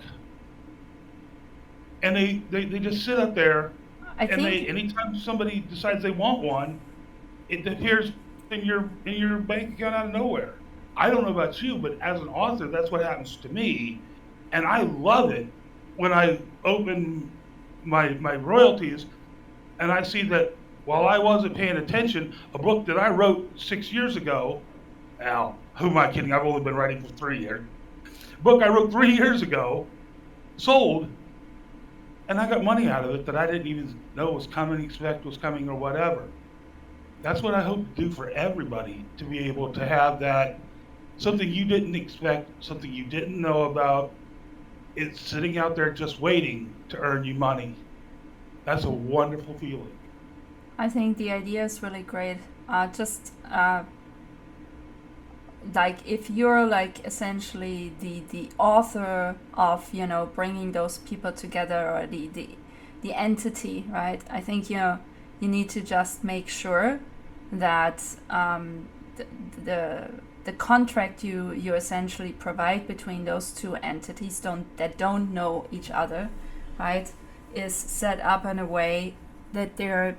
And they just sit up there, anytime somebody decides they want one, it appears in your bank account out of nowhere. I don't know about you, but as an author, that's what happens to me. And I love it when I open my royalties and I see that while I wasn't paying attention, a book that I wrote 6 years ago, now, who am I kidding? I've only been writing for 3 years. Book I wrote 3 years ago, sold, and I got money out of it that I didn't even know was coming, expect was coming, or whatever. That's what I hope to do for everybody, to be able to have that, something you didn't expect, something you didn't know about, it's sitting out there just waiting to earn you money. That's a wonderful feeling. I think the idea is really great. Like if you're like essentially the author of bringing those people together, or the entity, right? I think you need to just make sure that the contract you essentially provide between those two entities that don't know each other, right, is set up in a way that they're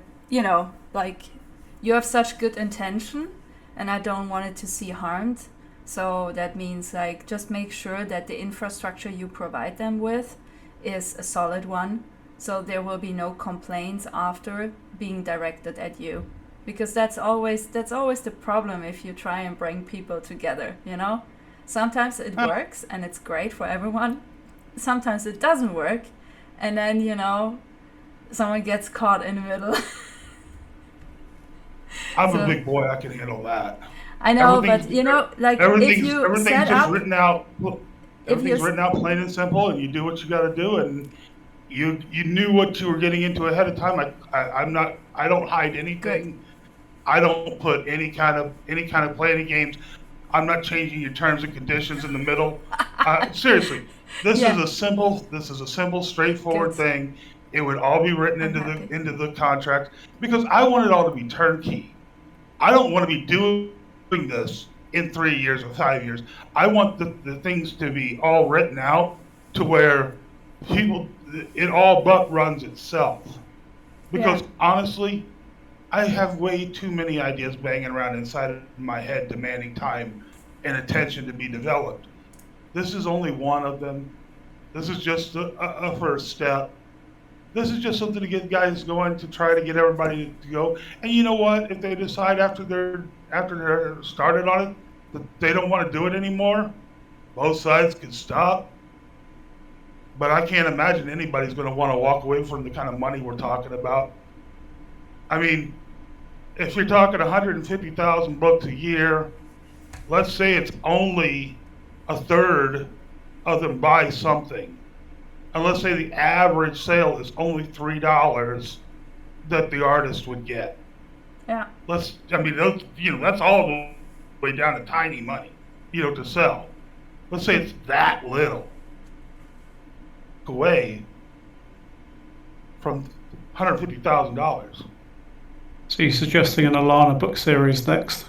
like you have such good intention and I don't want it to see harmed. So that means like just make sure that the infrastructure you provide them with is a solid one, so there will be no complaints after being directed at you, because that's always the problem if you try and bring people together. Sometimes it works and it's great for everyone, sometimes it doesn't work, and then someone gets caught in the middle. I'm a big boy, I can handle that. I know, but like if you everything's set just up, written out. Look, everything's written out plain and simple, and you do what you got to do, and you knew what you were getting into ahead of time. I don't hide anything. Good. I don't put any kind of planning games. I'm not changing your terms and conditions in the middle. Seriously, this is a simple, straightforward thing. It would all be written into the contract because I want it all to be turnkey. I don't want to be doing this in 3 years or 5 years. I want the things to be all written out to where it all but runs itself. Because honestly, I have way too many ideas banging around inside of my head demanding time and attention to be developed. This is only one of them. This is just a first step. This is just something to get guys going, to try to get everybody to go. And you know what? If they decide after they're started on it that they don't want to do it anymore, both sides can stop. But I can't imagine anybody's going to want to walk away from the kind of money we're talking about. I mean, if you're talking 150,000 books a year, let's say it's only a third of them buy something. And let's say the average sale is only $3 that the artist would get. Yeah. That's all the way down to tiny money, to sell. Let's say it's that little away from $150,000. So you're suggesting an Alana book series next?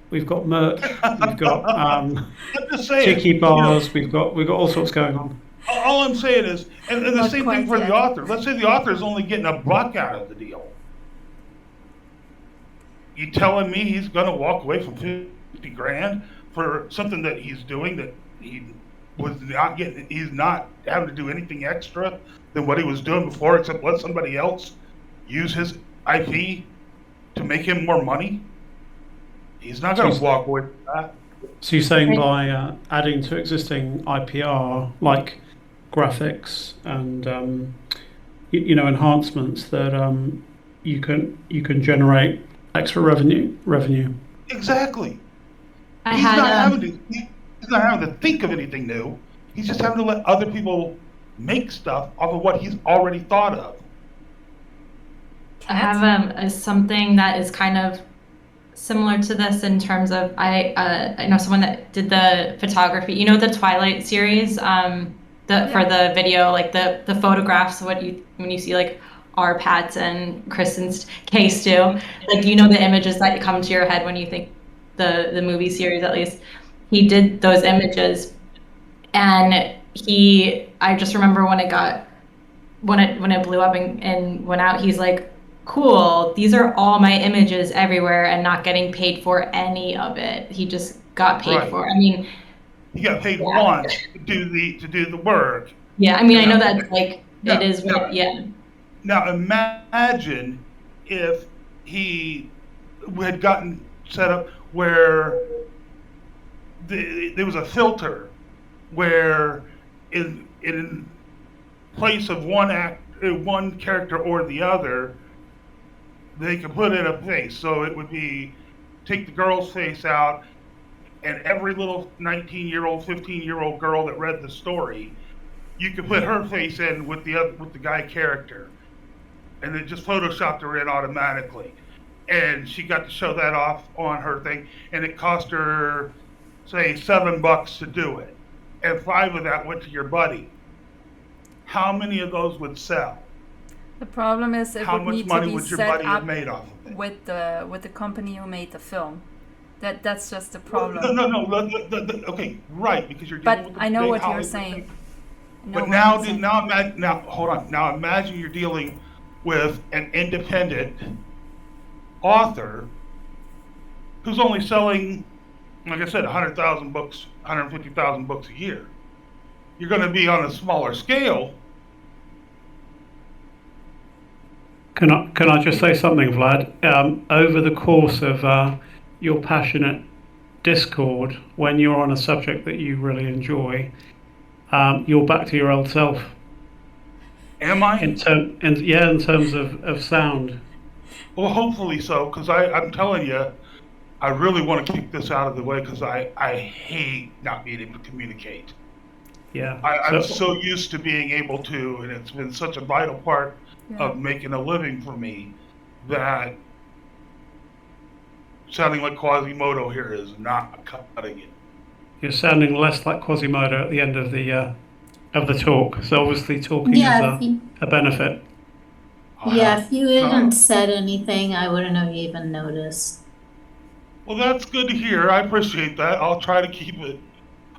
We've got merch, we've got tiki bars, we've got all sorts going on. All I'm saying is, and the Not same quite thing for yet. the author. Let's say the author is only getting $1 out of the deal. You telling me he's going to walk away from 50 grand for something that he's doing that he was not getting? He's not having to do anything extra than what he was doing before, except let somebody else use his IP to make him more money. He's not going to walk away from that. So you're saying by adding to existing IPR, like graphics and enhancements, that you can generate extra revenue. Exactly. I He's had not having to think of anything new. He's just having to let other people make stuff off of what he's already thought of. I have something that is kind of similar to this in terms of I know someone that did the photography. The Twilight series, for the video, like the photographs. When you see like our Pat's and Kristen's case too, like the images that come to your head when you think the movie series. At least he did those images, and I just remember when it blew up and went out. He's like, cool, these are all my images everywhere and not getting paid for any of it. He just got paid for. I mean, he got paid once to do the work. Yeah, I mean, I know that it is what. Now imagine if he had gotten set up where there was a filter where in place of one character or the other, they could put in a face. So it would be, take the girl's face out, and every little 19-year-old, 15-year-old girl that read the story, you could put her face in with the guy character, and it just photoshopped her in automatically. And she got to show that off on her thing, and it cost her, say, $7 to do it, and 5 of that went to your buddy. How many of those would sell? The problem is it How would much need money to be would your set buddy have up made off of it? with the company who made the film. That's just the problem. No. Okay, right, because you're dealing But with I know big what you're Hollywood saying. thing. I know But what now, you're saying. now hold on. Now imagine you're dealing with an independent author who's only selling, like I said, 100,000 books, 150,000 books a year. You're going to be on a smaller scale. Can I just say something, Vlad? Over the course of your passionate Discord, when you're on a subject that you really enjoy, you're back to your old self. Am I? In terms of sound. Well, hopefully so, because I'm telling you, I really want to kick this out of the way because I hate not being able to communicate. Yeah. I'm so used to being able to, and it's been such a vital part of making a living for me, that sounding like Quasimodo here is not cutting it. You're sounding less like Quasimodo at the end of the talk. So obviously talking is a benefit. Yeah, if you hadn't said anything, I wouldn't have even noticed. Well, that's good to hear. I appreciate that. I'll try to keep it.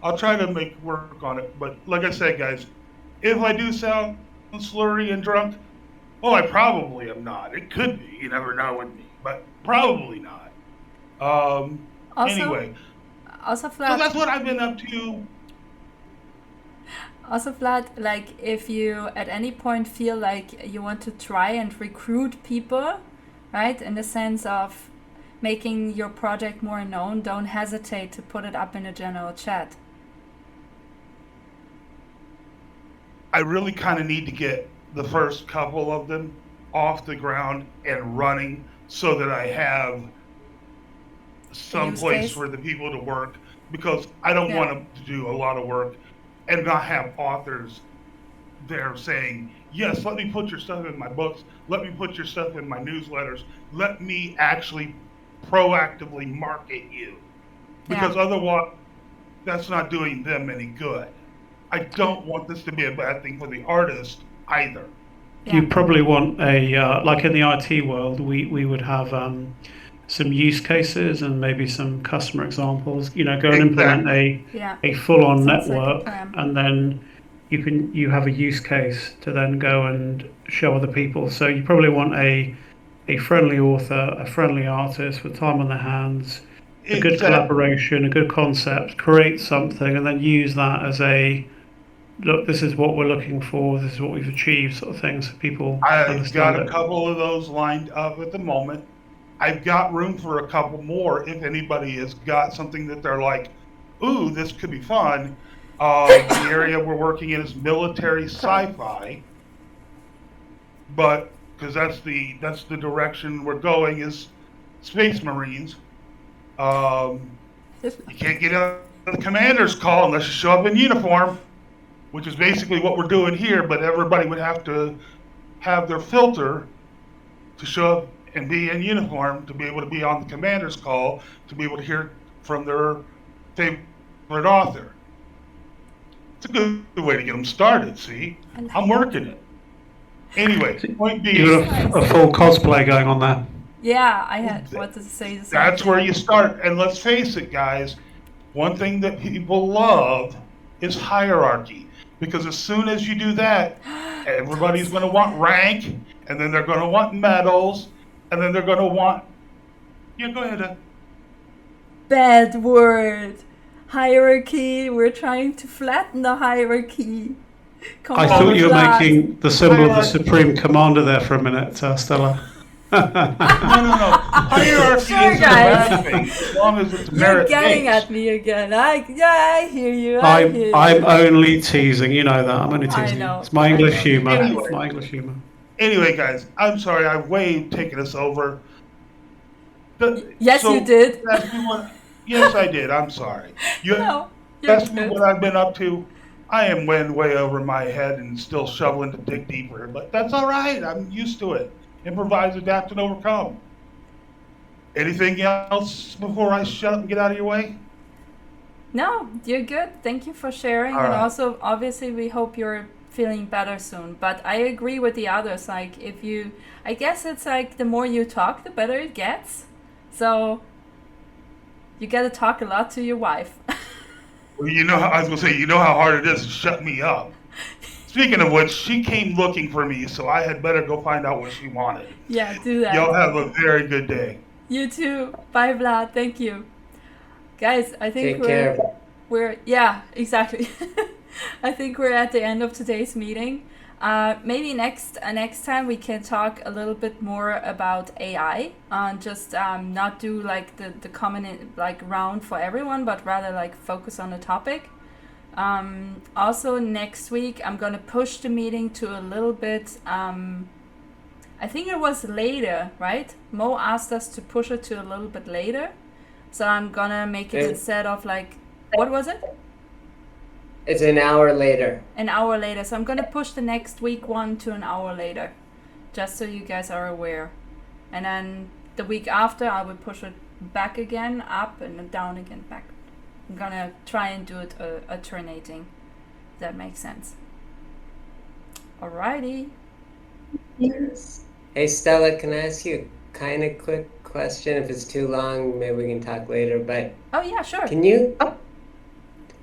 I'll try to make work on it. But like I said, guys, if I do sound slurry and drunk, well, I probably am not. It could be. You never know with me, but probably not. Also, Anyway, also so Vlad, that's what I've been up to. like if you at any point feel like you want to try and recruit people, right, in the sense of making your project more known, don't hesitate to put it up in a general chat. I really kind of need to get the first couple of them off the ground and running so that I have some use place case? for the people to work, because I don't Yeah. want them to do a lot of work and not have authors there saying, yes, let me put your stuff in my books, let me put your stuff in my newsletters, let me actually proactively market you, because otherwise that's not doing them any good. I don't want this to be a bad thing for the artist either. Yeah. You probably want a, like in the IT world, we would have some use cases and maybe some customer examples. You know, go and implement Yeah. a full-on Sounds like a network, plan. and then you have a use case to then go and show other people. So you probably want a friendly author, a friendly artist with time on their hands, a good collaboration, a good concept, create something, and then use that as a look, this is what we're looking for, this is what we've achieved, sort of thing, so people I've understand got a it. couple of those lined up at the moment. I've got room for a couple more if anybody has got something that they're like, ooh, this could be fun. The area we're working in is military sci-fi, but because that's the direction we're going, is Space Marines. You can't get out of the commander's call unless you show up in uniform, which is basically what we're doing here, but everybody would have to have their filter to show up and be in uniform to be able to be on the commander's call, to be able to hear from their favorite author. It's a good way to get them started, see? I'm working it. Anyway, point being, You got a full cosplay going on there. Yeah, I had wanted to say the same that's thing. where you start. And let's face it, guys, one thing that people love is hierarchy. Because as soon as you do that, everybody's going to want rank, and then they're going to want medals, and then they're going to want... Yeah, go ahead. Bad word. Hierarchy. We're trying to flatten the hierarchy. Come I on, thought you were Vlad. making the symbol of the Supreme Commander there for a minute, Stella. No. Hierarchy Sure, isn't a guys. bad thing, as long as it's You're merit-based. getting at me again. I hear you. I'm only teasing, you know that. I'm only I teasing. know. It's my English humour. Anyway. It's my English humour. Anyway, guys, I'm sorry, I've way taken us over. Yes, you did. Yes, I did. I'm sorry. You No, you're asked me good. what I've been up to. I am way over my head and still shoveling to dig deeper, but that's all right. I'm used to it. Improvise, adapt, and overcome. Anything else before I shut up and get out of your way? No, you're good. Thank you for sharing. All And right. also, obviously, we hope you're feeling better soon. But I agree with the others. Like, I guess it's like the more you talk, the better it gets. So, you gotta talk a lot to your wife. Well, I was going to say, you know how hard it is to shut me up. Speaking of which, she came looking for me, so I had better go find out what she wanted. Yeah, do that. Y'all have a very good day. You too. Bye, Vlad. Thank you. Guys, I think Take care. we're yeah, exactly. I think we're at the end of today's meeting. Maybe next time we can talk a little bit more about AI. Just not do like the common like round for everyone, but rather like focus on the topic. Also next week I'm gonna push the meeting to a little bit. I think it was later, right? Mo asked us to push it to a little bit later. So I'm gonna make it instead of like, what was it? It's an hour later. An hour later. So I'm gonna push the next week one to an hour later. Just so you guys are aware. And then the week after I will push it back again, up and then down again, back. I'm gonna try and do it alternating. If that makes sense. Alrighty. Yes. Hey Stella, can I ask you a kind of quick question. If it's too long, maybe we can talk later. But Oh yeah, sure. can you?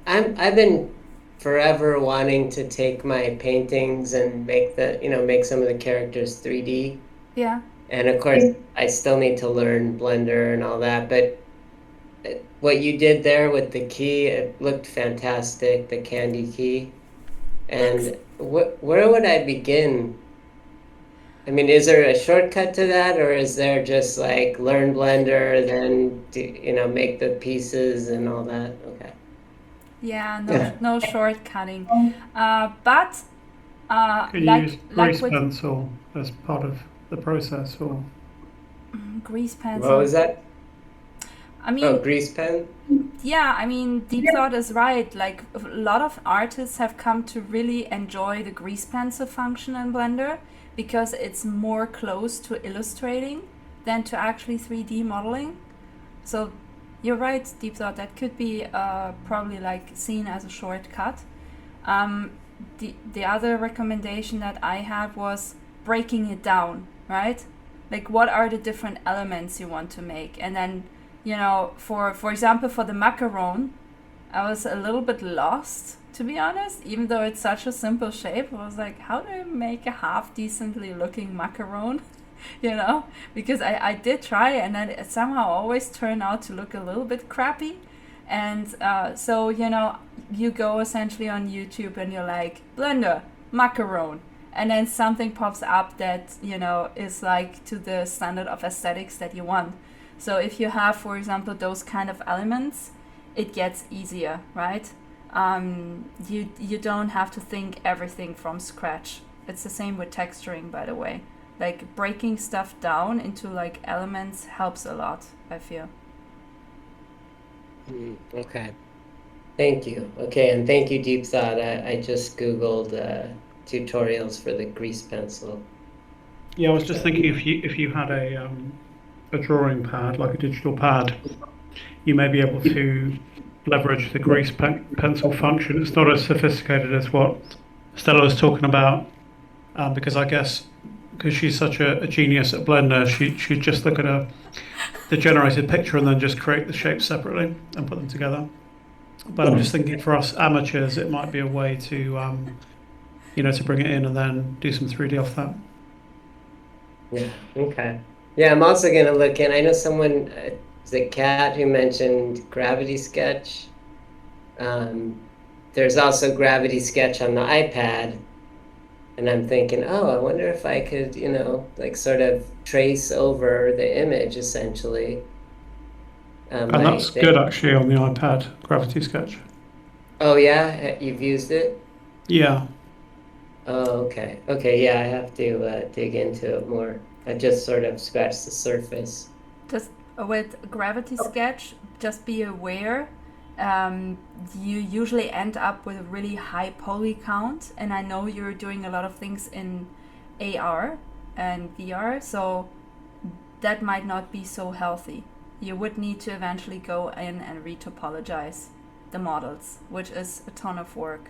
I've been forever wanting to take my paintings and make some of the characters 3D. Yeah. And of course, I still need to learn Blender and all that. But what you did there with the key, it looked fantastic. The candy key. And where would I begin? I mean, is there a shortcut to that, or is there just like learn Blender, then make the pieces and all that? Okay. Yeah, no shortcutting. But Can you use grease pencil as part of the process, or grease pencil. What was that? I mean, grease pen? Yeah, I mean, Deep Thought is right. Like, a lot of artists have come to really enjoy the grease pencil function in Blender because it's more close to illustrating than to actually 3D modeling. So you're right, Deep Thought, that could be probably like seen as a shortcut. The other recommendation that I had was breaking it down, right? Like, what are the different elements you want to make? And then, for example, for the macaron, I was a little bit lost, to be honest, even though it's such a simple shape. I was like, how do I make a half decently looking macaron? Because I did try, and then it somehow always turned out to look a little bit crappy. And so, you go essentially on YouTube and you're like, Blender, macaron. And then something pops up that, is like to the standard of aesthetics that you want. So if you have, for example, those kind of elements, it gets easier, right? You don't have to think everything from scratch. It's the same with texturing, by the way. Like, breaking stuff down into like elements helps a lot, I feel. Okay. Thank you. Okay, and thank you, Deep Thought. I just Googled tutorials for the grease pencil. Yeah, I was just thinking if you had a drawing pad, like a digital pad, you may be able to leverage the grease pencil function. It's not as sophisticated as what Stella was talking about, because I guess because she's such a genius at Blender, she'd just look at the generated picture and then just create the shapes separately and put them together. But I'm just thinking for us amateurs, it might be a way to to bring it in and then do some 3D off that. Yeah, okay. Yeah, I'm also going to look in. I know someone, the cat who mentioned Gravity Sketch. There's also Gravity Sketch on the iPad. And I'm thinking, I wonder if I could, sort of trace over the image, essentially. And that's good, actually, on the iPad, Gravity Sketch. Oh, yeah? You've used it? Yeah. Oh, okay. Okay, yeah, I have to dig into it more. I just sort of scratched the surface. Just with Gravity Sketch, just be aware, you usually end up with a really high poly count, and I know you're doing a lot of things in AR and VR, so that might not be so healthy. You would need to eventually go in and retopologize the models, which is a ton of work.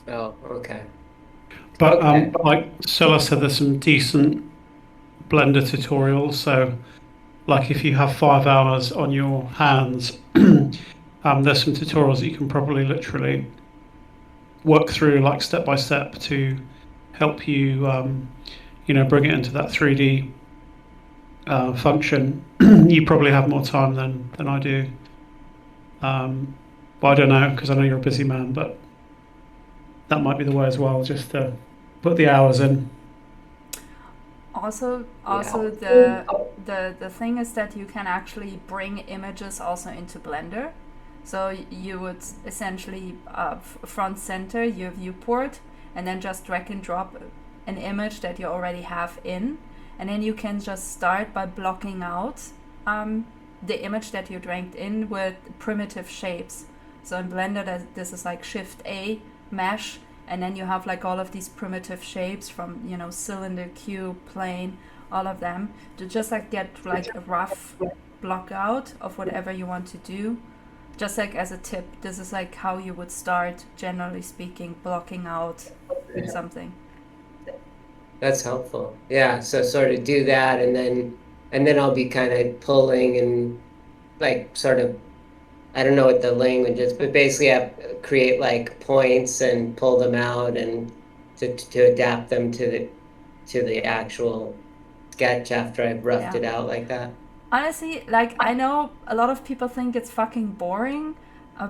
Oh, okay. But like Stella said, there's some decent Blender tutorials. So, like if you have 5 hours on your hands, there's some tutorials that you can probably literally work through, like step by step, to help you, bring it into that 3D function. You probably have more time than I do. But I don't know, because I know you're a busy man, but that might be the way as well, just to put the hours in. Also, the thing is that you can actually bring images also into Blender. So you would essentially front center your viewport and then just drag and drop an image that you already have in, and then you can just start by blocking out the image that you dragged in with primitive shapes. So in Blender, this is like Shift A, mesh, and then you have like all of these primitive shapes from cylinder, cube, plane, all of them, to just like get like a rough block out of whatever you want to do. Just like as a tip, this is like how you would start, generally speaking, blocking out something. That's helpful. Yeah, so sort of do that and then and then I'll be kind of pulling and like sort of, I don't know what the language is, but basically I create like points and pull them out and to adapt them to the actual sketch after I've roughed Yeah. it out like that. Honestly, like, I know a lot of people think it's fucking boring,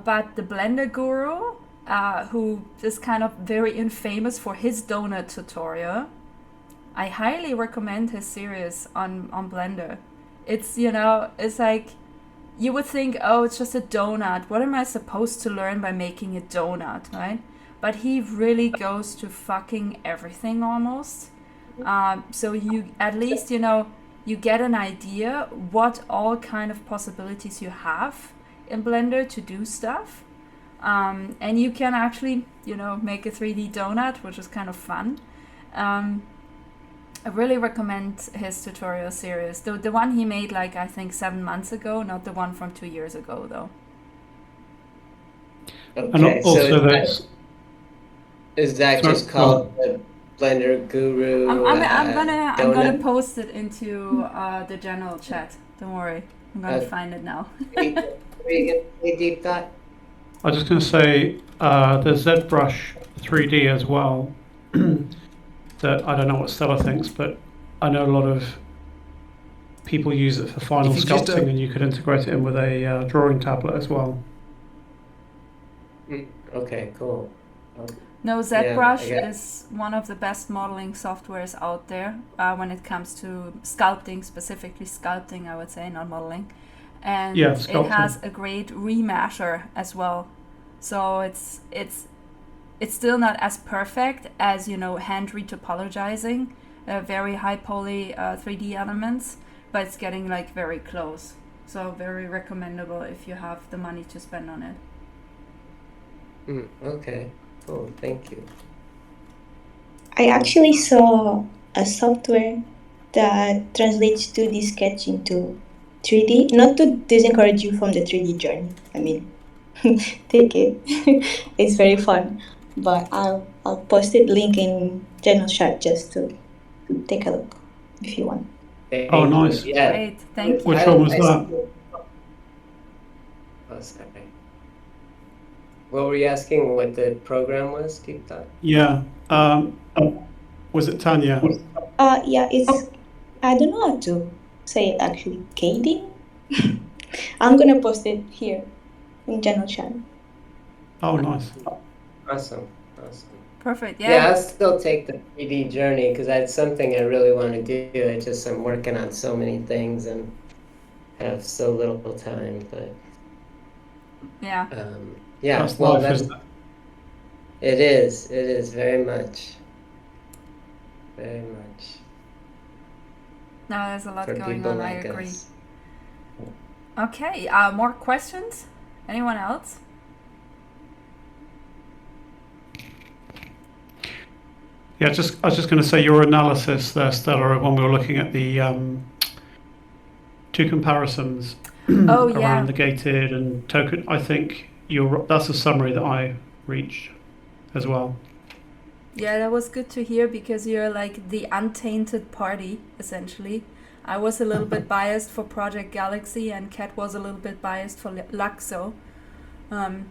but the Blender guru, who is kind of very infamous for his donut tutorial, I highly recommend his series on Blender. It's, it's like, you would think, oh, it's just a donut. What am I supposed to learn by making a donut, right? But he really goes to fucking everything almost. So you, at least, you get an idea what all kind of possibilities you have in Blender to do stuff. And you can actually, make a 3D donut, which is kind of fun. I really recommend his tutorial series. The one he made, like, I think 7 months ago, not the one from 2 years ago, though. And Okay, so also there's is that Sorry, just go called the Blender Guru? I'm gonna donut? post it into the general chat. Don't worry, I'm gonna find it now. Are you gonna say deep thought? I was just going to say there's ZBrush 3D as well. That I don't know what Stella thinks, but I know a lot of people use it for final If you just sculpting, and you could integrate it in with a drawing tablet as well. Okay, cool. No, Yeah, ZBrush I get- is one of the best modeling softwares out there when it comes to sculpting, specifically sculpting, I would say, not modeling. And Yeah, it sculpting. has a great remasher as well. So it's still not as perfect as, hand retopologizing, very high poly 3D elements, but it's getting like very close. So very recommendable if you have the money to spend on it. Okay, cool. Thank you. I actually saw a software that translates 2D sketch into 3D. Not to discourage you from the 3D journey. I mean, take it. It's very fun. But I'll post it link in general chat just to take a look if you want. Thank Oh, you. nice. Yeah. Great, thank you. Which one was that? Oh, sorry. What were you asking? What the program was? Deep thought. Yeah. Was it Tanya? Yeah, it's I don't know how to say it actually. Katie? I'm gonna post it here in general chat. Oh, nice. Awesome. Perfect, Yeah, I'll still take the 3D journey because that's something I really want to do. It's just I'm working on so many things and have so little time. But Yeah. yeah, That's well, life, that's isn't it? it is. It is very much. Very much. No, there's a lot For going people on, I like agree. us. Okay, more questions? Anyone else? Yeah, I was just going to say your analysis there, Stella, when we were looking at the two comparisons Oh, around yeah. the gated and token. I think that's a summary that I reached as well. Yeah, that was good to hear because you're like the untainted party, essentially. I was a little bit biased for Project Galaxy and Kat was a little bit biased for Luxo.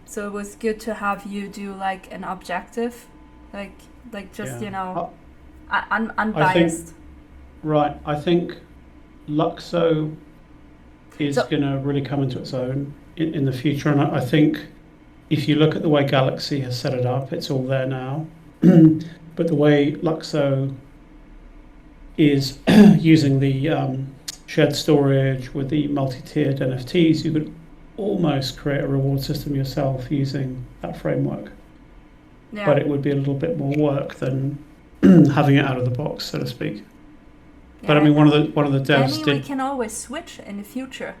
So it was good to have you do like an objective, like just, Yeah. unbiased. Right. I think Luxo is So- going to really come into its own in the future. And I think if you look at the way Galaxy has set it up, it's all there now. But the way Luxo is using the shared storage with the multi-tiered NFTs, you could almost create a reward system yourself using that framework. Yeah. But it would be a little bit more work than having it out of the box, so to speak. But I mean, one of the devs we did. can always switch in the future,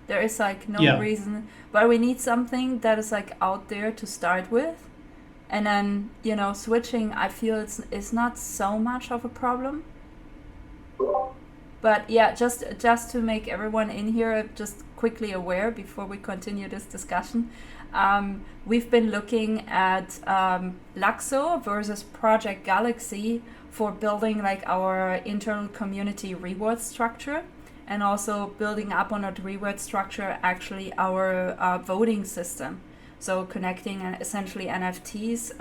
There is like no Yeah. reason, but we need something that is like out there to start with. And then, switching, I feel it's not so much of a problem. But yeah, just to make everyone in here just quickly aware before we continue this discussion, we've been looking at Luxo versus Project Galaxy for building like our internal community reward structure. and also building up on a reward structure, actually our voting system. So connecting essentially NFTs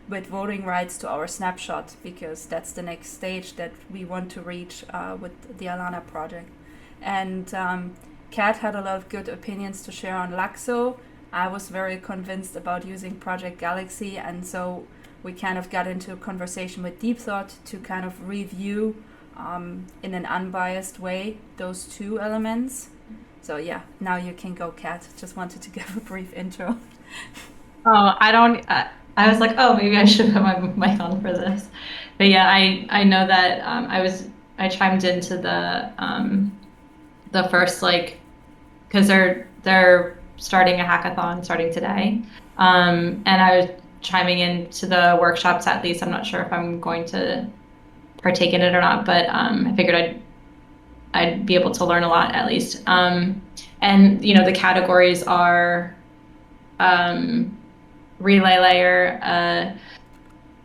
with voting rights to our snapshot, because that's the next stage that we want to reach with the Alana project. And Kat had a lot of good opinions to share on Laxo. I was very convinced about using Project Galaxy, and so we kind of got into a conversation with Deep Thought to kind of review in an unbiased way those two elements. So yeah, now you can go, Kat. Just wanted to give a brief intro. Oh, I was like, oh, maybe I should put my mic on for this. But yeah, I know that I chimed into the first, like, because they're starting a hackathon starting today, and I was chiming into the workshops at least. I'm not sure if I'm going to partake in it or not, but I figured I'd be able to learn a lot at least. And the categories are relay layer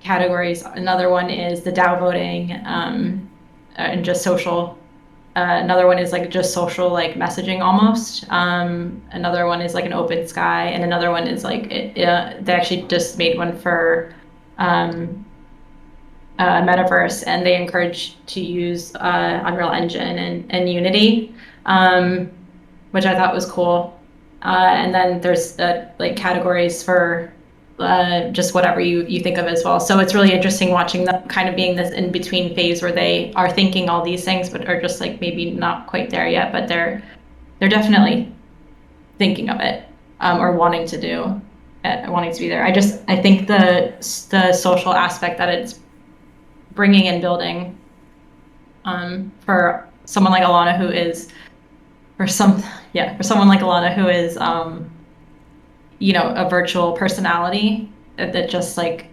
categories. Another one is the DAO voting and just social. Another one is like just social, like messaging almost. Another one is like an open sky, and another one is like they actually just made one for metaverse, and they encourage to use Unreal Engine and Unity, which I thought was cool. And then there's like categories for just whatever you think of as well. So it's really interesting watching them kind of being this in between phase where they are thinking all these things, but are just like maybe not quite there yet, but they're definitely thinking of it or wanting to be there. I think the social aspect that it's bringing and building for someone like Alana who is a virtual personality that just like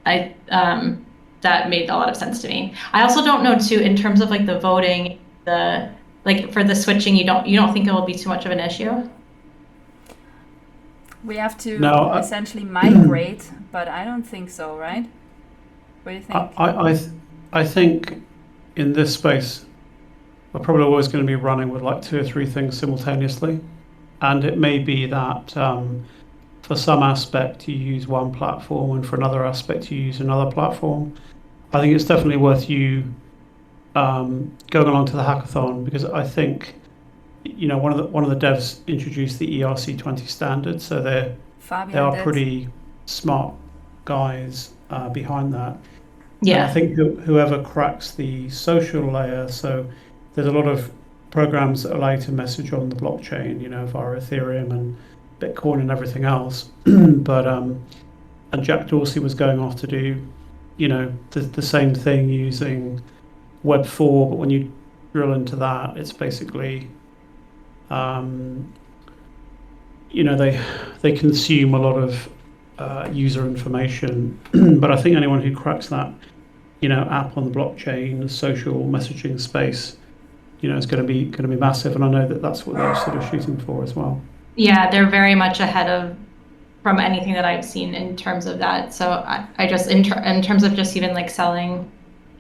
that made a lot of sense to me. I also don't know too, in terms of like the voting, like for the switching, you don't think it will be too much of an issue? We have to essentially migrate, but I don't think so, right? What do you think? I think in this space, we're probably always going to be running with like 2 or 3 things simultaneously. And it may be that for some aspect you use one platform, and for another aspect you use another platform. I think it's definitely worth you going along to the hackathon, because I think one of the devs introduced the º16 standard, so they are pretty smart guys behind that. Yeah. And I think whoever cracks the social layer, so there's a lot of programs that allow you to message on the blockchain, via Ethereum and Bitcoin and everything else. But and Jack Dorsey was going off to do, the same thing using Web4, but when you drill into that, it's basically, they consume a lot of user information. But I think anyone who cracks that, app on the blockchain, social messaging space, it's going to be massive, and I know that that's what they're sort of shooting for as well. Yeah, they're very much ahead from anything that I've seen in terms of that. So I just in terms of just even like selling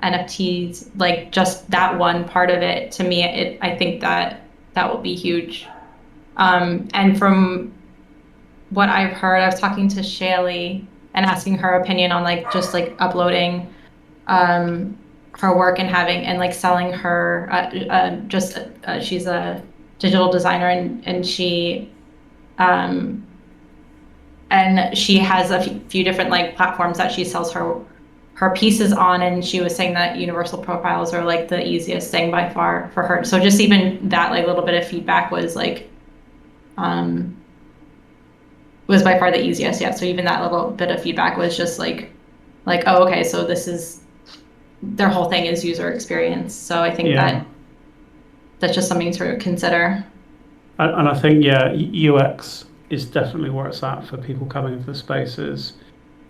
NFTs, like just that one part of it, to me, I think that will be huge. And from what I've heard, I was talking to Shaylee and asking her opinion on like just like uploading her work and having and like selling her she's a digital designer, and she has a few different like platforms that she sells her pieces on, and she was saying that universal profiles are like the easiest thing by far for her. So just even that like little bit of feedback was like was by far the easiest. Yeah, so even that little bit of feedback was just like oh, okay, so this is their whole thing is user experience. So I think that's just something to consider. And I think, UX is definitely where it's at for people coming into the spaces.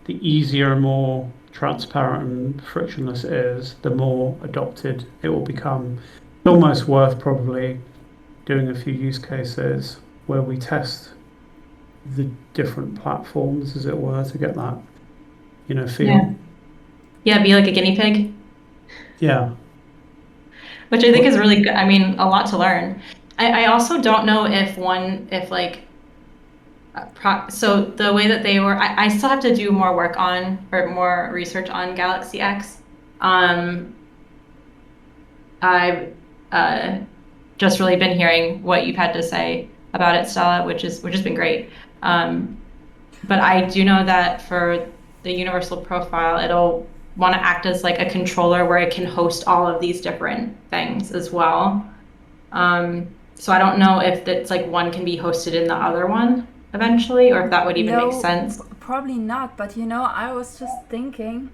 The easier and more transparent and frictionless it is, the more adopted it will become. It's almost worth probably doing a few use cases where we test the different platforms, as it were, to get that, feel. Yeah, be like a guinea pig. Yeah. which I think is really good. I mean, a lot to learn. I also don't know if so the way that they were, I still have to do more work on, or more research on Galaxy X. I've just really been hearing what you've had to say about it, Stella, which has been great. But I do know that for the universal profile, it'll want to act as like a controller where it can host all of these different things as well. So I don't know if it's like one can be hosted in the other one eventually, or if that would even make sense. Probably not, but I was just thinking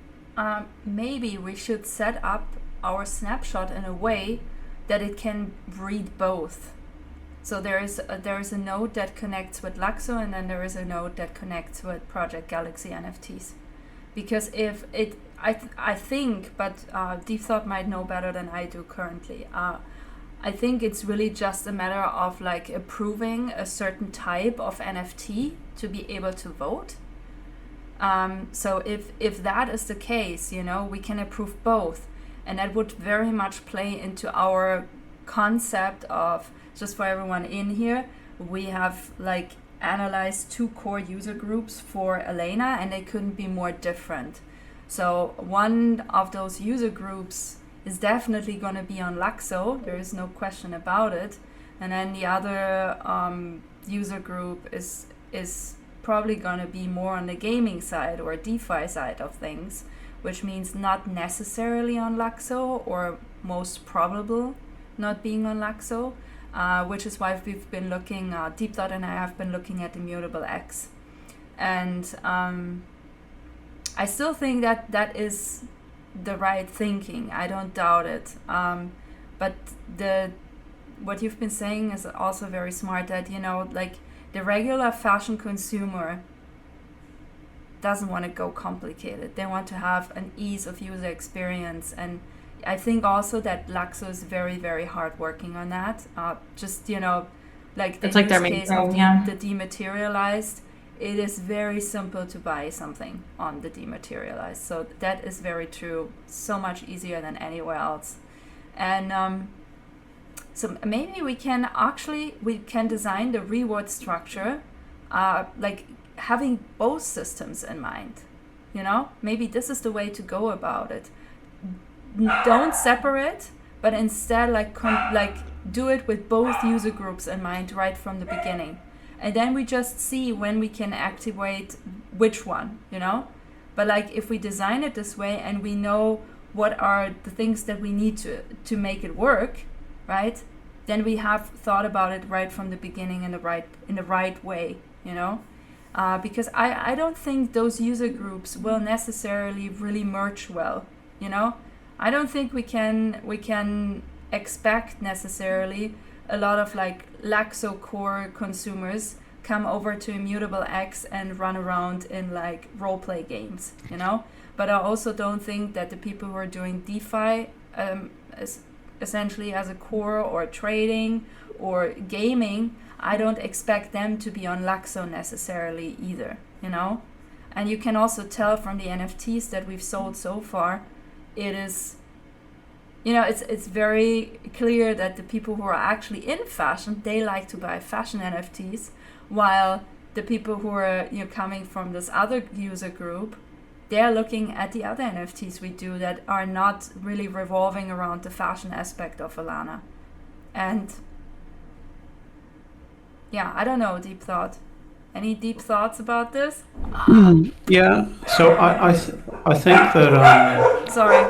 maybe we should set up our snapshot in a way that it can read both. So there is a node that connects with Luxo, and then there is a node that connects with Project Galaxy NFTs. Because if it, I think, but Deep Thought might know better than I do currently. I think it's really just a matter of like approving a certain type of NFT to be able to vote. So if that is the case, we can approve both, and that would very much play into our concept of, just for everyone in here, we have like analyzed 2 core user groups for Elena, and they couldn't be more different. So one of those user groups is definitely going to be on Luxo, there is no question about it, and then the other user group is probably going to be more on the gaming side or DeFi side of things, which means not necessarily on Luxo, or most probable not being on Luxo, which is why we've been looking, Deep Thought and I have been looking at Immutable X. And I still think that is the right thinking. I don't doubt it. But what you've been saying is also very smart, that, like the regular fashion consumer doesn't want to go complicated. They want to have an ease of user experience, and I think also that Luxo is very, very hard working on that. Just, like the it's like their main case thing, of yeah. the dematerialized, it is very simple to buy something on the dematerialized. So that is very true. So much easier than anywhere else. And so maybe we can design the reward structure like having both systems in mind. Maybe this is the way to go about it. Don't separate, but instead like do it with both user groups in mind right from the beginning, and then we just see when we can activate which one, but like if we design it this way and we know what are the things that we need to make it work, right, then we have thought about it right from the beginning in the right way, because I don't think those user groups will necessarily really merge well, I don't think we can expect necessarily a lot of like Luxo core consumers come over to Immutable X and run around in like roleplay games, But I also don't think that the people who are doing DeFi essentially as a core, or trading or gaming, I don't expect them to be on Luxo necessarily either, And you can also tell from the NFTs that we've sold so far, it is, it's very clear that the people who are actually in fashion, they like to buy fashion NFTs, while the people who are coming from this other user group, they're looking at the other NFTs we do that are not really revolving around the fashion aspect of Alana. And yeah, I don't know, Deep Thought. Any deep thoughts about this? Yeah, so I think that Sorry.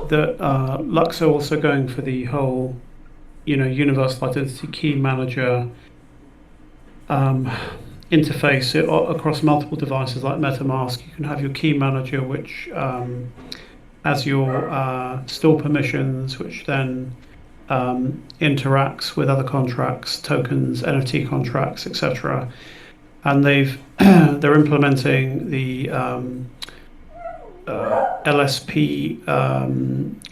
that Luxo also going for the whole, universal identity key manager interface across multiple devices like MetaMask. You can have your key manager, which has your store permissions, which then interacts with other contracts, tokens, NFT contracts, etc. And they're implementing the LSP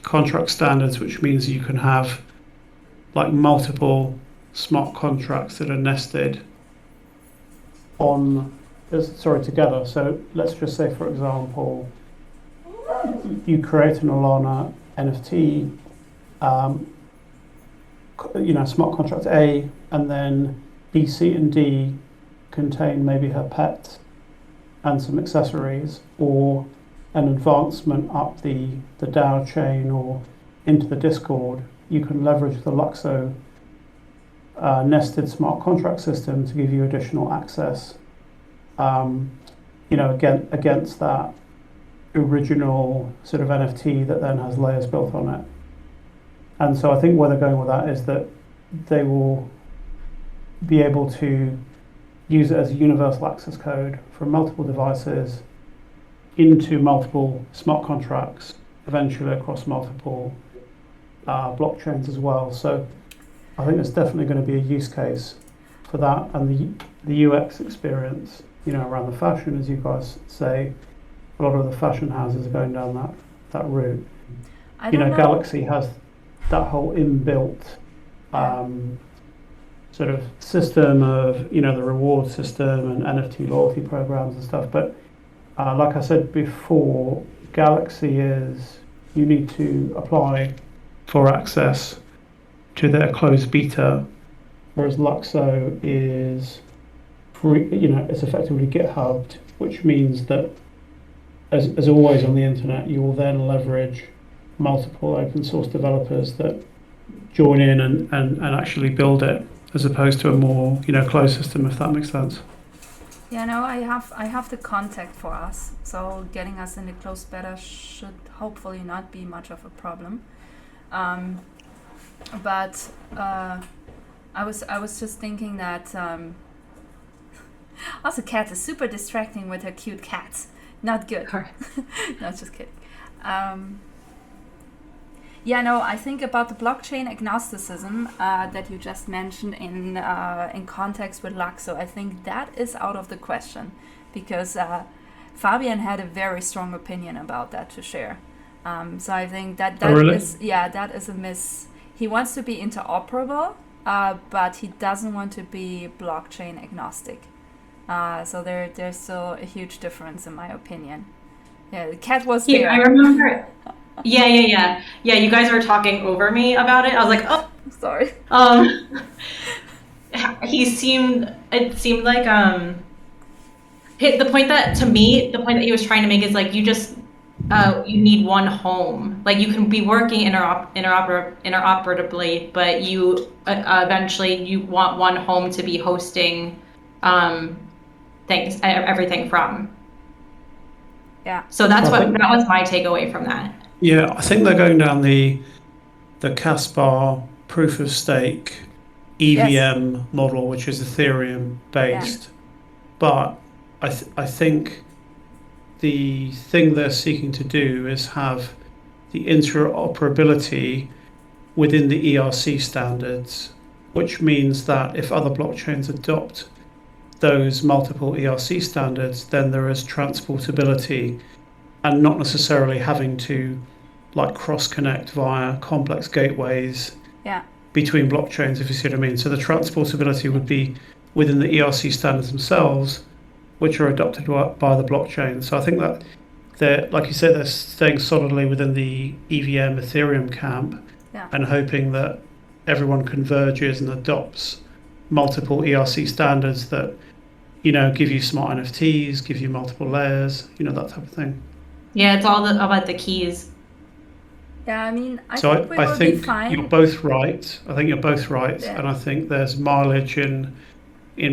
contract standards, which means you can have like multiple smart contracts that are nested together. So let's just say, for example, you create an Alana NFT, smart contract A, and then B, C, and D contain maybe her pet and some accessories, or an advancement up the DAO chain or into the Discord, you can leverage the Luxo nested smart contract system to give you additional access, against that original sort of NFT that then has layers built on it. And so I think where they're going with that is that they will be able to use it as a universal access code from multiple devices into multiple smart contracts, eventually across multiple blockchains as well. So I think there's definitely going to be a use case for that, and the UX experience, around the fashion, as you guys say, a lot of the fashion houses are going down that route. I don't know. Galaxy has that whole inbuilt sort of system of, the reward system and NFT loyalty programs and stuff. But like I said before, Galaxy is, you need to apply for access to their closed beta, whereas Luxo is free, it's effectively GitHubbed, which means that as always on the internet, you will then leverage multiple open source developers that join in and actually build it, as opposed to a more closed system, if that makes sense. Yeah, no, I have the contact for us, so getting us in the closed beta should hopefully not be much of a problem. But I was just thinking that also Kat is super distracting with her cute cats. Not good. No, just kidding. I think about the blockchain agnosticism that you just mentioned in context with Luxo. I think that is out of the question, because Fabian had a very strong opinion about that to share. So I think that is a miss. He wants to be interoperable, but he doesn't want to be blockchain agnostic. So there's still a huge difference in my opinion. Yeah, the cat was there. I remember. Yeah. You guys were talking over me about it. I was like, oh, sorry. It seemed like the point that he was trying to make is like, you just you need one home. Like, you can be working interoperatively, but you eventually you want one home to be hosting everything from. Yeah. So that was my takeaway from that. Yeah, I think they're going down the Caspar proof of stake EVM model, which is Ethereum based. Yeah. But I think the thing they're seeking to do is have the interoperability within the ERC standards, which means that if other blockchains adopt those multiple ERC standards, then there is transportability and not necessarily having to cross-connect via complex gateways between blockchains, if you see what I mean. So the transportability would be within the ERC standards themselves, which are adopted by the blockchain. So I think that they're, like you said, they're staying solidly within the EVM Ethereum camp and hoping that everyone converges and adopts multiple ERC standards that, give you smart NFTs, give you multiple layers, that type of thing. Yeah, it's all about the keys. Yeah, I mean, I think be fine. You're both right. I think you're both right, yeah. And I think there's mileage in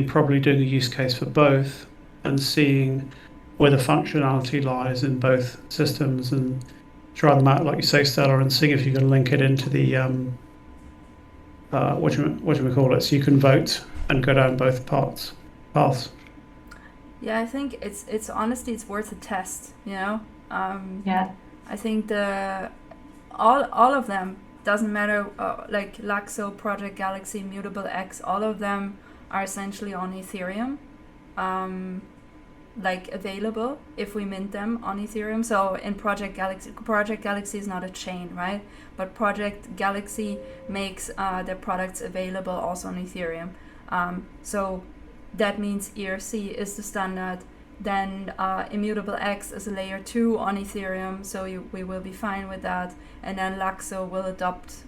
probably doing a use case for both and seeing where the functionality lies in both systems and trying them out, like you say, Stella, and seeing if you can link it into the what do we call it? So you can vote and go down both paths. Yeah, I think it's honestly it's worth a test. I think all of them, doesn't matter, like Luxo, Project Galaxy, Mutable X, all of them are essentially on Ethereum, available if we mint them on Ethereum. So in Project Galaxy is not a chain, right? But Project Galaxy makes their products available also on Ethereum. So that means ERC is the standard. then Immutable X is a layer 2 on Ethereum, so we will be fine with that. And then Laxo will adopt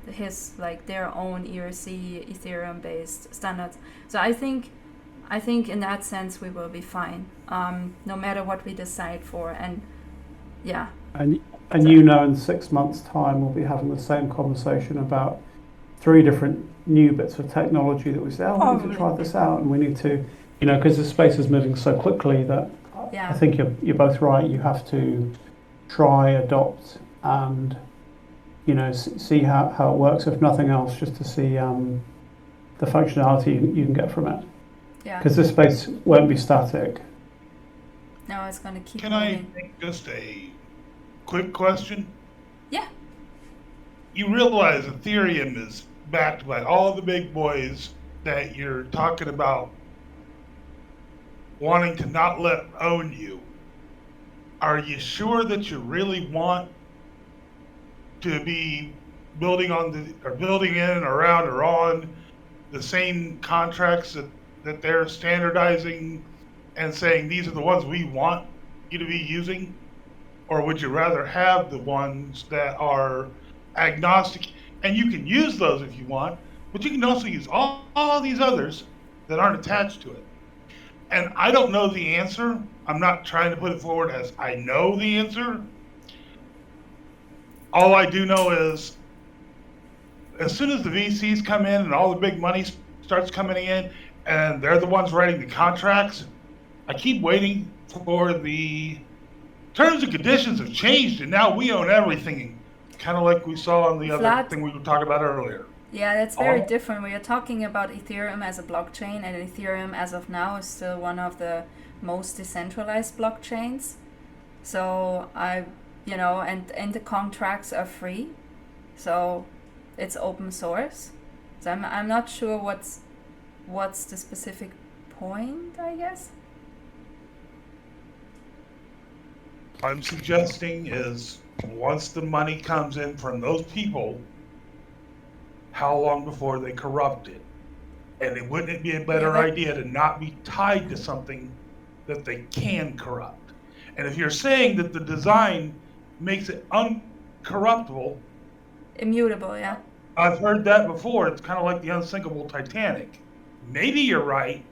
their own ERC Ethereum based standards. So I think in that sense we will be fine, no matter what we decide for. And yeah. And in 6 months' time we'll be having the same conversation about 3 different new bits of technology that we say, we need to try this out, and we need to, because the space is moving so quickly that I think you're both right. You have to try, adopt, and see how it works, if nothing else, just to see the functionality you can get from it. Yeah. Because this space won't be static. No, it's going to keep Can moving. I make just a quick question? Yeah. You realize Ethereum is backed by all the big boys that you're talking about wanting to not let own you. Are you sure that you really want to be building in, around, or on the same contracts that they're standardizing and saying these are the ones we want you to be using? Or would you rather have the ones that are agnostic? And you can use those if you want, but you can also use all these others that aren't attached to it. And I don't know the answer. I'm not trying to put it forward as I know the answer. All I do know is as soon as the VCs come in and all the big money starts coming in and they're the ones writing the contracts, I keep waiting for the terms and conditions have changed and now we own everything, kind of like we saw on the other thing we were talking about earlier. Yeah, that's very different. We are talking about Ethereum as a blockchain, and Ethereum as of now is still one of the most decentralized blockchains. So and the contracts are free, so it's open source. So I'm not sure what's the specific point, I guess. I'm suggesting is once the money comes in from those people, how long before they corrupt it? And wouldn't it be a better idea to not be tied to something that they can corrupt? And if you're saying that the design makes it uncorruptible, immutable, yeah. I've heard that before. It's kind of like the unsinkable Titanic. Maybe you're right,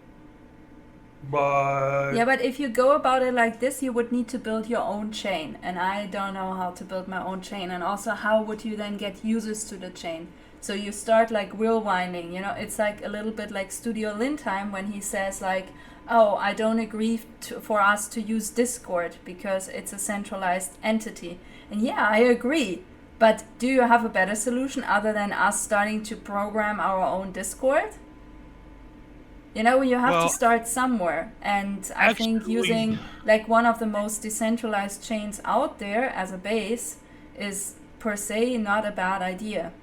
but... Yeah, but if you go about it like this, you would need to build your own chain. And I don't know how to build my own chain. And also, how would you then get users to the chain? So you start like wheel winding, it's like a little bit like Studio Lindheim when he says like, oh, I don't agree for us to use Discord because it's a centralized entity. And yeah, I agree. But do you have a better solution other than us starting to program our own Discord? You have to start somewhere. And I think using like one of the most decentralized chains out there as a base is per se not a bad idea.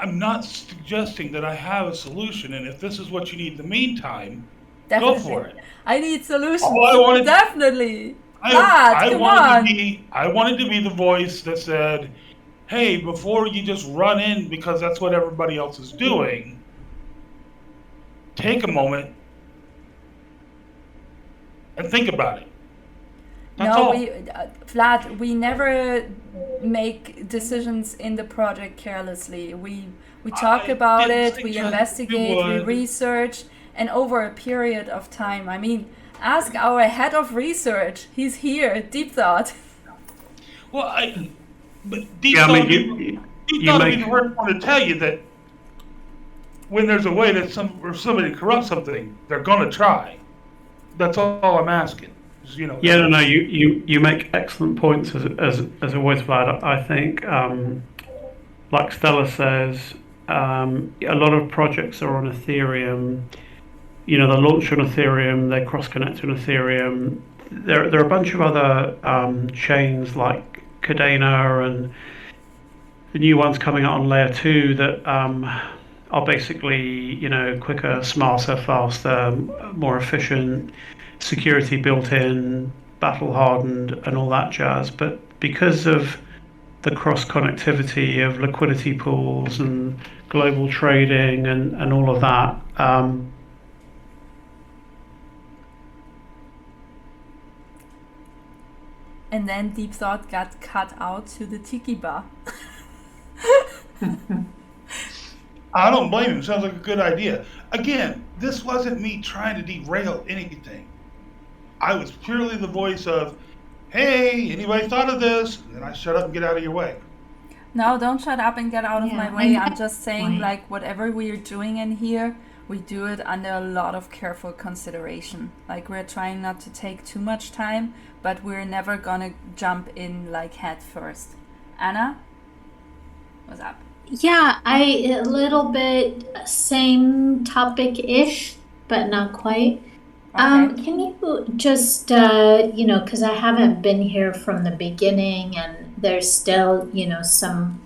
I'm not suggesting that I have a solution, and if this is what you need in the meantime, Definitely. go for it. I need solutions. Definitely. I wanted to be the voice that said, hey, before you just run in because that's what everybody else is doing, take a moment and think about it. That's all. We never make decisions in the project carelessly. We talk about it, we investigate, we research, and over a period of time. I mean, ask our head of research. He's here, Deep Thought. Well, Deep Thought would be the first one to tell you that when there's a way that somebody corrupts something, they're going to try. That's all I'm asking. You make excellent points as always, Vlad. I think, like Stella says, a lot of projects are on Ethereum. They launch on Ethereum, they cross-connect on Ethereum. There are a bunch of other chains like Cadena and the new ones coming out on layer 2 that are basically, quicker, smarter, faster, more efficient, security built in, battle hardened, and all that jazz. But because of the cross connectivity of liquidity pools and global trading and all of that, and then Deep Thought got cut out to the tiki bar. I don't blame him. Sounds like a good idea. Again, this wasn't me trying to derail anything. I was purely the voice of, hey, anybody thought of this? And then I shut up and get out of your way. No, don't shut up and get out of my Yeah, way. I I'm just saying, point. like, whatever we are doing in here, we do it under a lot of careful consideration. Like, we're trying not to take too much time, but we're never gonna jump in, like, head first. Anna? What's up? Yeah, a little bit same topic-ish, but not quite. Okay. Can you just, because I haven't been here from the beginning and there's still, some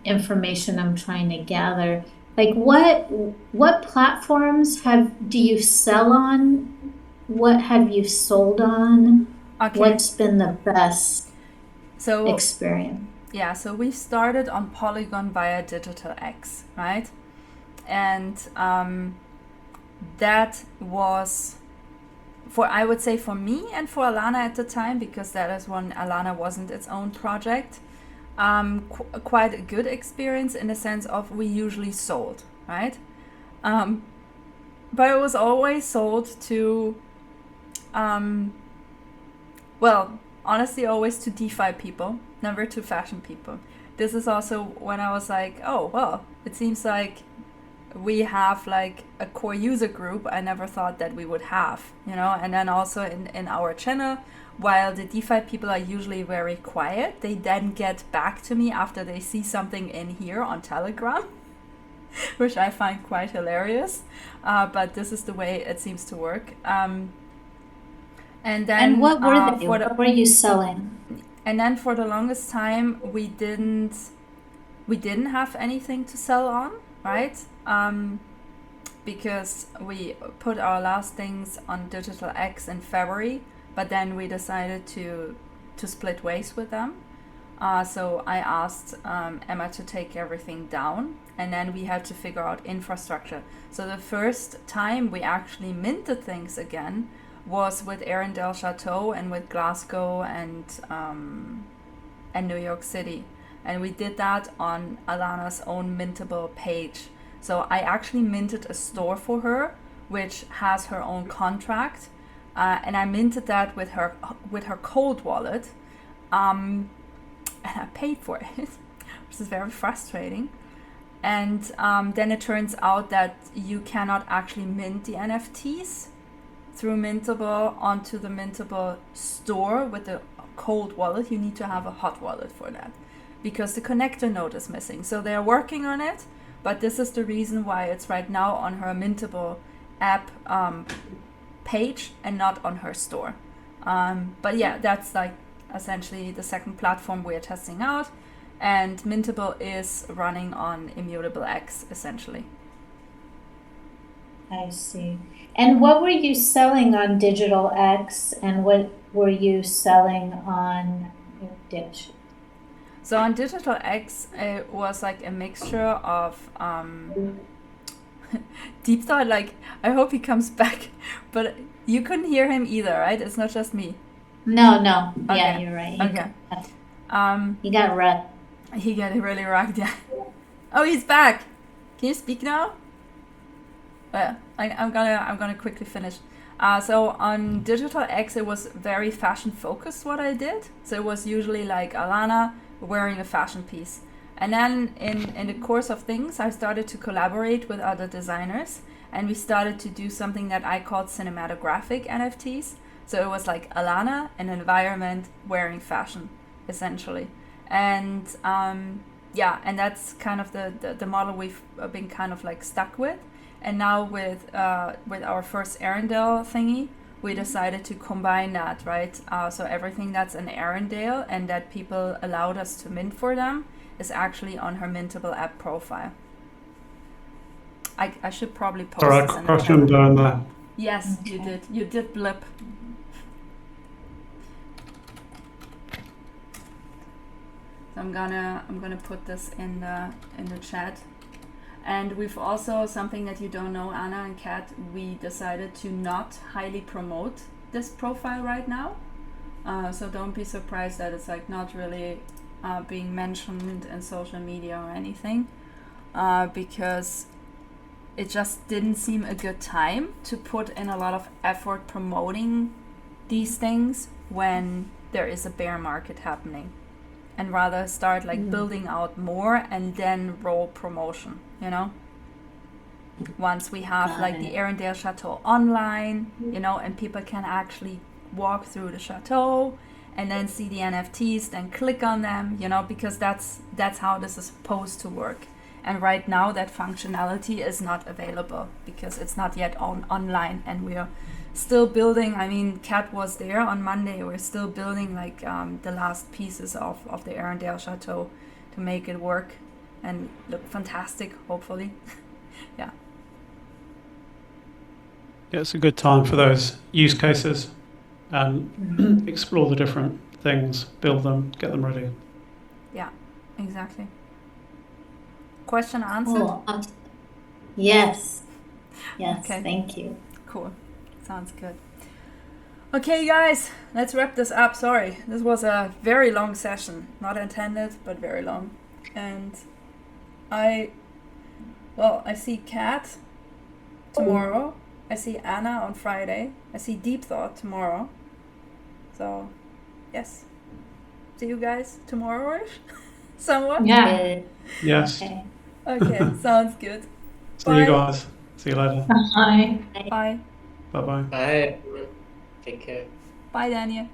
information I'm trying to gather. Like what platforms do you sell on? What have you sold on? Okay. What's been the best So, experience? yeah, so we started on Polygon via Digital X, right? And that was I would say for me and for Alana at the time, because that is when Alana wasn't its own project, quite a good experience in the sense of we usually sold, right? But it was always sold to, honestly, always to DeFi people, never to fashion people. This is also when I was like, oh, well, it seems like we have like a core user group I never thought that we would have, and then also in our channel, while the DeFi people are usually very quiet, they then get back to me after they see something in here on Telegram, which I find quite hilarious, but this is the way it seems to work. And then And what were they? for the- What were you selling? and then for the longest time, we didn't have anything to sell on, right? Because we put our last things on Digital X in February, but then we decided to split ways with them. So I asked Emma to take everything down, and then we had to figure out infrastructure. So the first time we actually minted things again was with Arendelle Chateau and with Glasgow and New York City. And we did that on Alana's own mintable page. So I actually minted a store for her, which has her own contract. And I minted that with her cold wallet. And I paid for it, which is very frustrating. And then it turns out that you cannot actually mint the NFTs through Mintable onto the Mintable store with the cold wallet. You need to have a hot wallet for that because the connector node is missing. So they're working on it, but this is the reason why it's right now on her Mintable app page and not on her store. But yeah, that's like essentially the second platform we're testing out, and Mintable is running on Immutable X essentially. I see. And what were you selling on Digital X, and what were you selling on Ditch? So on Digital X, it was like a mixture of Deep Thought. Like, I hope he comes back, but you couldn't hear him either, right? It's not just me. No. Yeah, Okay. you're right. Okay. He got wrecked. He got really rocked. Yeah. Oh, he's back. Can you speak now? Well, I'm gonna quickly finish. So on Digital X, it was very fashion focused what I did. So it was usually like Alana wearing a fashion piece. And then in the course of things, I started to collaborate with other designers, and we started to do something that I called cinematographic NFTs. So it was like Alana, an environment, wearing fashion, essentially. And and that's kind of the model we've been kind of like stuck with. And now with our first Arendelle thingy, we decided to combine that, right? So everything that's an Arendelle and that people allowed us to mint for them is actually on her Mintable app profile. I should probably post Sorry, I this in the crossed you chat. down there. Yes, Okay. you did. You did blip. So I'm gonna put this in the chat. And we've also, something that you don't know, Anna and Kat, we decided to not highly promote this profile right now. So don't be surprised that it's like not really being mentioned in social media or anything, because it just didn't seem a good time to put in a lot of effort promoting these things when there is a bear market happening, and rather start like building out more and then roll promotion, you know? Once we have like the Arendelle Chateau online, you know, and people can actually walk through the chateau and then see the NFTs, then click on them, you know, because that's how this is supposed to work. And right now that functionality is not available because it's not yet online, and we are still building. I mean, Kat was there on Monday. We're still building like the last pieces of the Arendelle Chateau to make it work and look fantastic, hopefully. Yeah. Yeah, it's a good time for those use cases and explore the different things, build them, get them ready. Yeah, exactly. Question answered? Cool. Yes. Yes, Okay. thank you. Cool. Sounds good. Okay, guys, let's wrap this up. Sorry, this was a very long session. Not intended, but very long. And I see Kat tomorrow. I see Anna on Friday. I see Deep Thought tomorrow. So, yes. See you guys tomorrow-ish? Somewhat? Yeah. Yes. Okay. Okay, sounds good. See you guys. See you later. Bye. Bye. Bye-bye. Bye. Take care. Bye, Daniel.